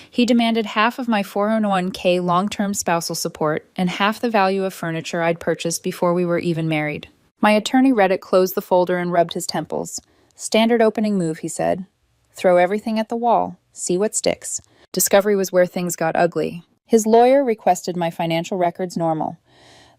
He demanded half of my 401k long-term spousal support and half the value of furniture I'd purchased before we were even married. My attorney read it, closed the folder, and rubbed his temples. "Standard opening move," he said. "Throw everything at the wall. See what sticks." Discovery was where things got ugly. His lawyer requested my financial records normal.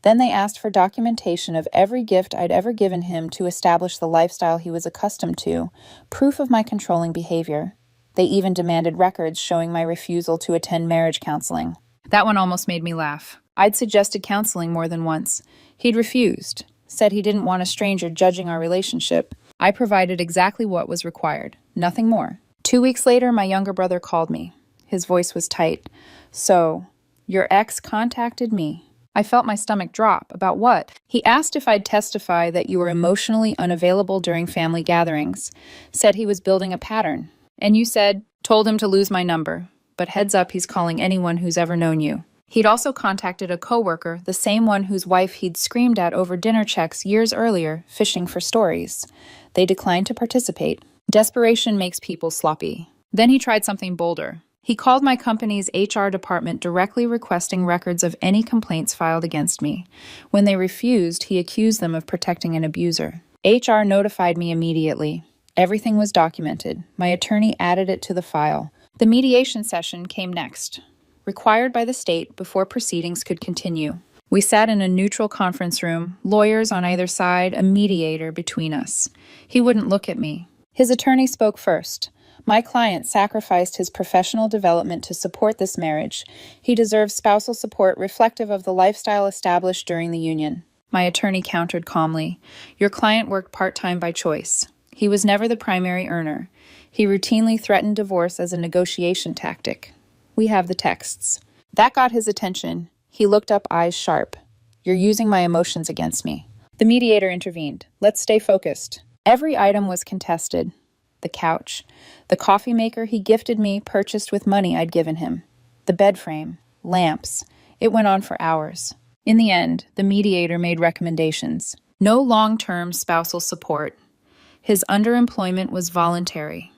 Then they asked for documentation of every gift I'd ever given him to establish the lifestyle he was accustomed to, proof of my controlling behavior. They even demanded records showing my refusal to attend marriage counseling. That one almost made me laugh. I'd suggested counseling more than once. He'd refused, said he didn't want a stranger judging our relationship. I provided exactly what was required, nothing more. 2 weeks later, my younger brother called me. His voice was tight. So, your ex contacted me. I felt my stomach drop. About what? He asked if I'd testify that you were emotionally unavailable during family gatherings. Said he was building a pattern. And you said, told him to lose my number. But heads up, he's calling anyone who's ever known you. He'd also contacted a coworker, the same one whose wife he'd screamed at over dinner checks years earlier, fishing for stories. They declined to participate. Desperation makes people sloppy. Then he tried something bolder. He called my company's HR department directly requesting records of any complaints filed against me. When they refused, he accused them of protecting an abuser. HR notified me immediately. Everything was documented. My attorney added it to the file. The mediation session came next, required by the state before proceedings could continue. We sat in a neutral conference room, lawyers on either side, a mediator between us. He wouldn't look at me. His attorney spoke first. My client sacrificed his professional development to support this marriage. He deserves spousal support reflective of the lifestyle established during the union. My attorney countered calmly. Your client worked part-time by choice. He was never the primary earner. He routinely threatened divorce as a negotiation tactic. We have the texts. That got his attention. He looked up, eyes sharp. You're using my emotions against me. The mediator intervened. Let's stay focused. Every item was contested. The couch, the coffee maker he gifted me, purchased with money I'd given him, the bed frame, lamps. It went on for hours. In the end, the mediator made recommendations. No long-term spousal support. His underemployment was voluntary.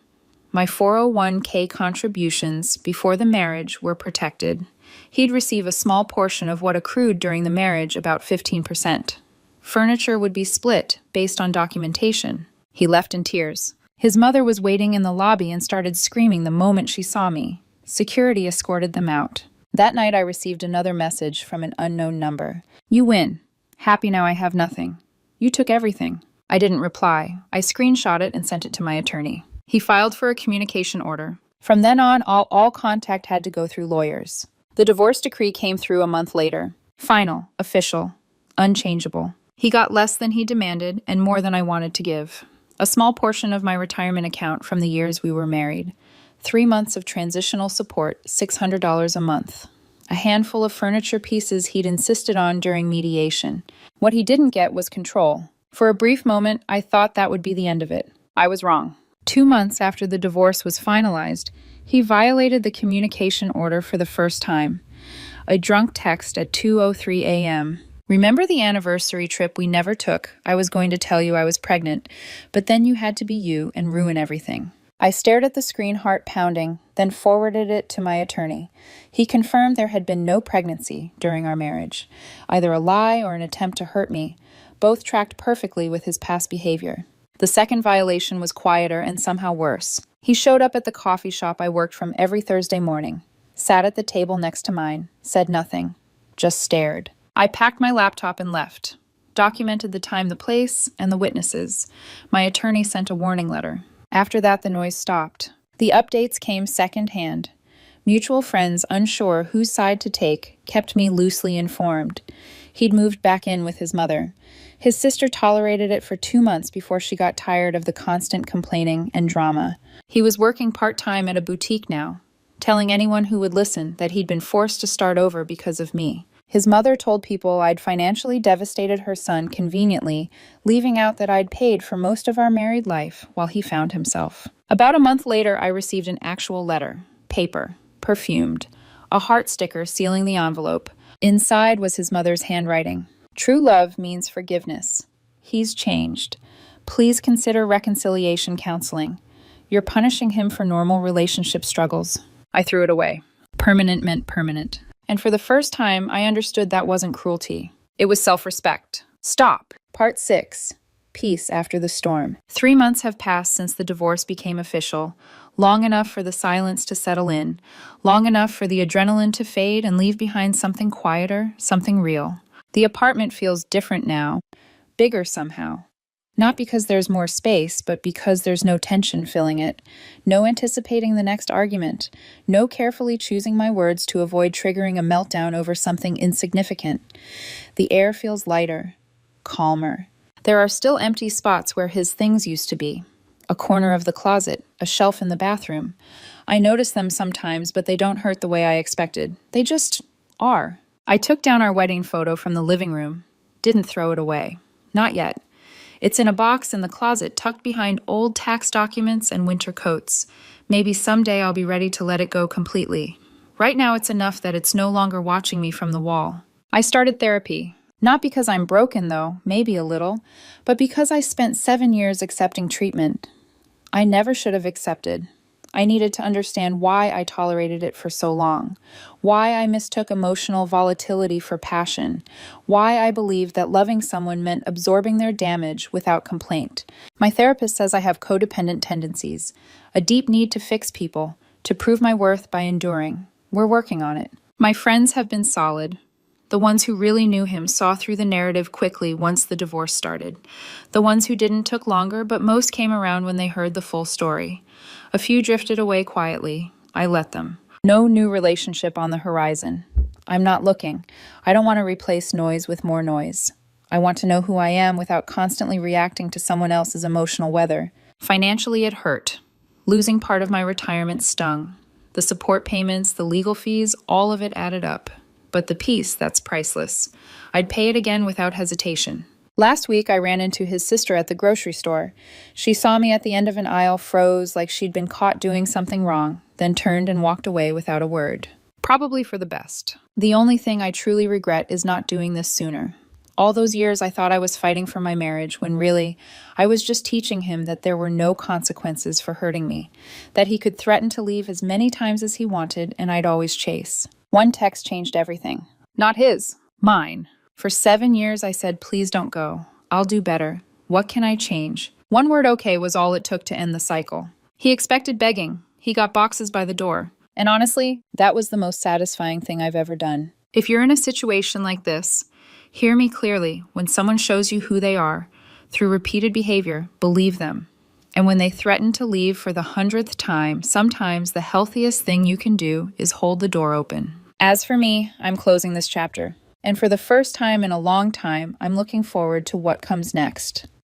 My 401k contributions before the marriage were protected. He'd receive a small portion of what accrued during the marriage, about 15%. Furniture would be split based on documentation. He left in tears. His mother was waiting in the lobby and started screaming the moment she saw me. Security escorted them out. That night I received another message from an unknown number. You win. Happy now I have nothing. You took everything. I didn't reply. I screenshot it and sent it to my attorney. He filed for a communication order. From then on, all contact had to go through lawyers. The divorce decree came through a month later. Final, official, unchangeable. He got less than he demanded and more than I wanted to give. A small portion of my retirement account from the years we were married. 3 months of transitional support, $600 a month. A handful of furniture pieces he'd insisted on during mediation. What he didn't get was control. For a brief moment, I thought that would be the end of it. I was wrong. 2 months after the divorce was finalized, he violated the communication order for the first time. A drunk text at 2:03 a.m. Remember the anniversary trip we never took? I was going to tell you I was pregnant, but then you had to be you and ruin everything. I stared at the screen, heart pounding, then forwarded it to my attorney. He confirmed there had been no pregnancy during our marriage, either a lie or an attempt to hurt me. Both tracked perfectly with his past behavior. The second violation was quieter and somehow worse. He showed up at the coffee shop I worked from every Thursday morning, sat at the table next to mine, said nothing, just stared. I packed my laptop and left, documented the time, the place, and the witnesses. My attorney sent a warning letter. After that, the noise stopped. The updates came secondhand. Mutual friends, unsure whose side to take, kept me loosely informed. He'd moved back in with his mother. His sister tolerated it for 2 months before she got tired of the constant complaining and drama. He was working part-time at a boutique now, telling anyone who would listen that he'd been forced to start over because of me. His mother told people I'd financially devastated her son conveniently, leaving out that I'd paid for most of our married life while he found himself. About a month later, I received an actual letter, paper, perfumed, a heart sticker sealing the envelope. Inside was his mother's handwriting. True love means forgiveness. He's changed. Please consider reconciliation counseling. You're punishing him for normal relationship struggles. I threw it away. Permanent meant permanent. And for the first time, I understood that wasn't cruelty. It was self-respect. Stop. Part 6. Peace after the storm. 3 months have passed since the divorce became official, long enough for the silence to settle in, long enough for the adrenaline to fade and leave behind something quieter, something real. The apartment feels different now, bigger somehow. Not because there's more space, but because there's no tension filling it, no anticipating the next argument, no carefully choosing my words to avoid triggering a meltdown over something insignificant. The air feels lighter, calmer. There are still empty spots where his things used to be. A corner of the closet, a shelf in the bathroom. I notice them sometimes, but they don't hurt the way I expected. They just are. I took down our wedding photo from the living room. Didn't throw it away. Not yet. It's in a box in the closet tucked behind old tax documents and winter coats. Maybe someday I'll be ready to let it go completely. Right now it's enough that it's no longer watching me from the wall. I started therapy. Not because I'm broken, though, maybe a little, but because I spent 7 years accepting treatment. I never should have accepted. I needed to understand why I tolerated it for so long, why I mistook emotional volatility for passion, why I believed that loving someone meant absorbing their damage without complaint. My therapist says I have codependent tendencies, a deep need to fix people, to prove my worth by enduring. We're working on it. My friends have been solid. The ones who really knew him saw through the narrative quickly once the divorce started. The ones who didn't took longer, but most came around when they heard the full story. A few drifted away quietly. I let them. No new relationship on the horizon. I'm not looking. I don't want to replace noise with more noise. I want to know who I am without constantly reacting to someone else's emotional weather. Financially, it hurt. Losing part of my retirement stung. The support payments, the legal fees, all of it added up. But the peace, that's priceless. I'd pay it again without hesitation. Last week, I ran into his sister at the grocery store. She saw me at the end of an aisle, froze like she'd been caught doing something wrong, then turned and walked away without a word. Probably for the best. The only thing I truly regret is not doing this sooner. All those years I thought I was fighting for my marriage, when really, I was just teaching him that there were no consequences for hurting me, that he could threaten to leave as many times as he wanted, and I'd always chase. One text changed everything. Not his, mine. For 7 years I said, please don't go. I'll do better. What can I change? One word okay was all it took to end the cycle. He expected begging. He got boxes by the door. And honestly, that was the most satisfying thing I've ever done. If you're in a situation like this, hear me clearly. When someone shows you who they are, through repeated behavior, believe them. And when they threaten to leave for the 100th time, sometimes the healthiest thing you can do is hold the door open. As for me, I'm closing this chapter. And for the first time in a long time, I'm looking forward to what comes next.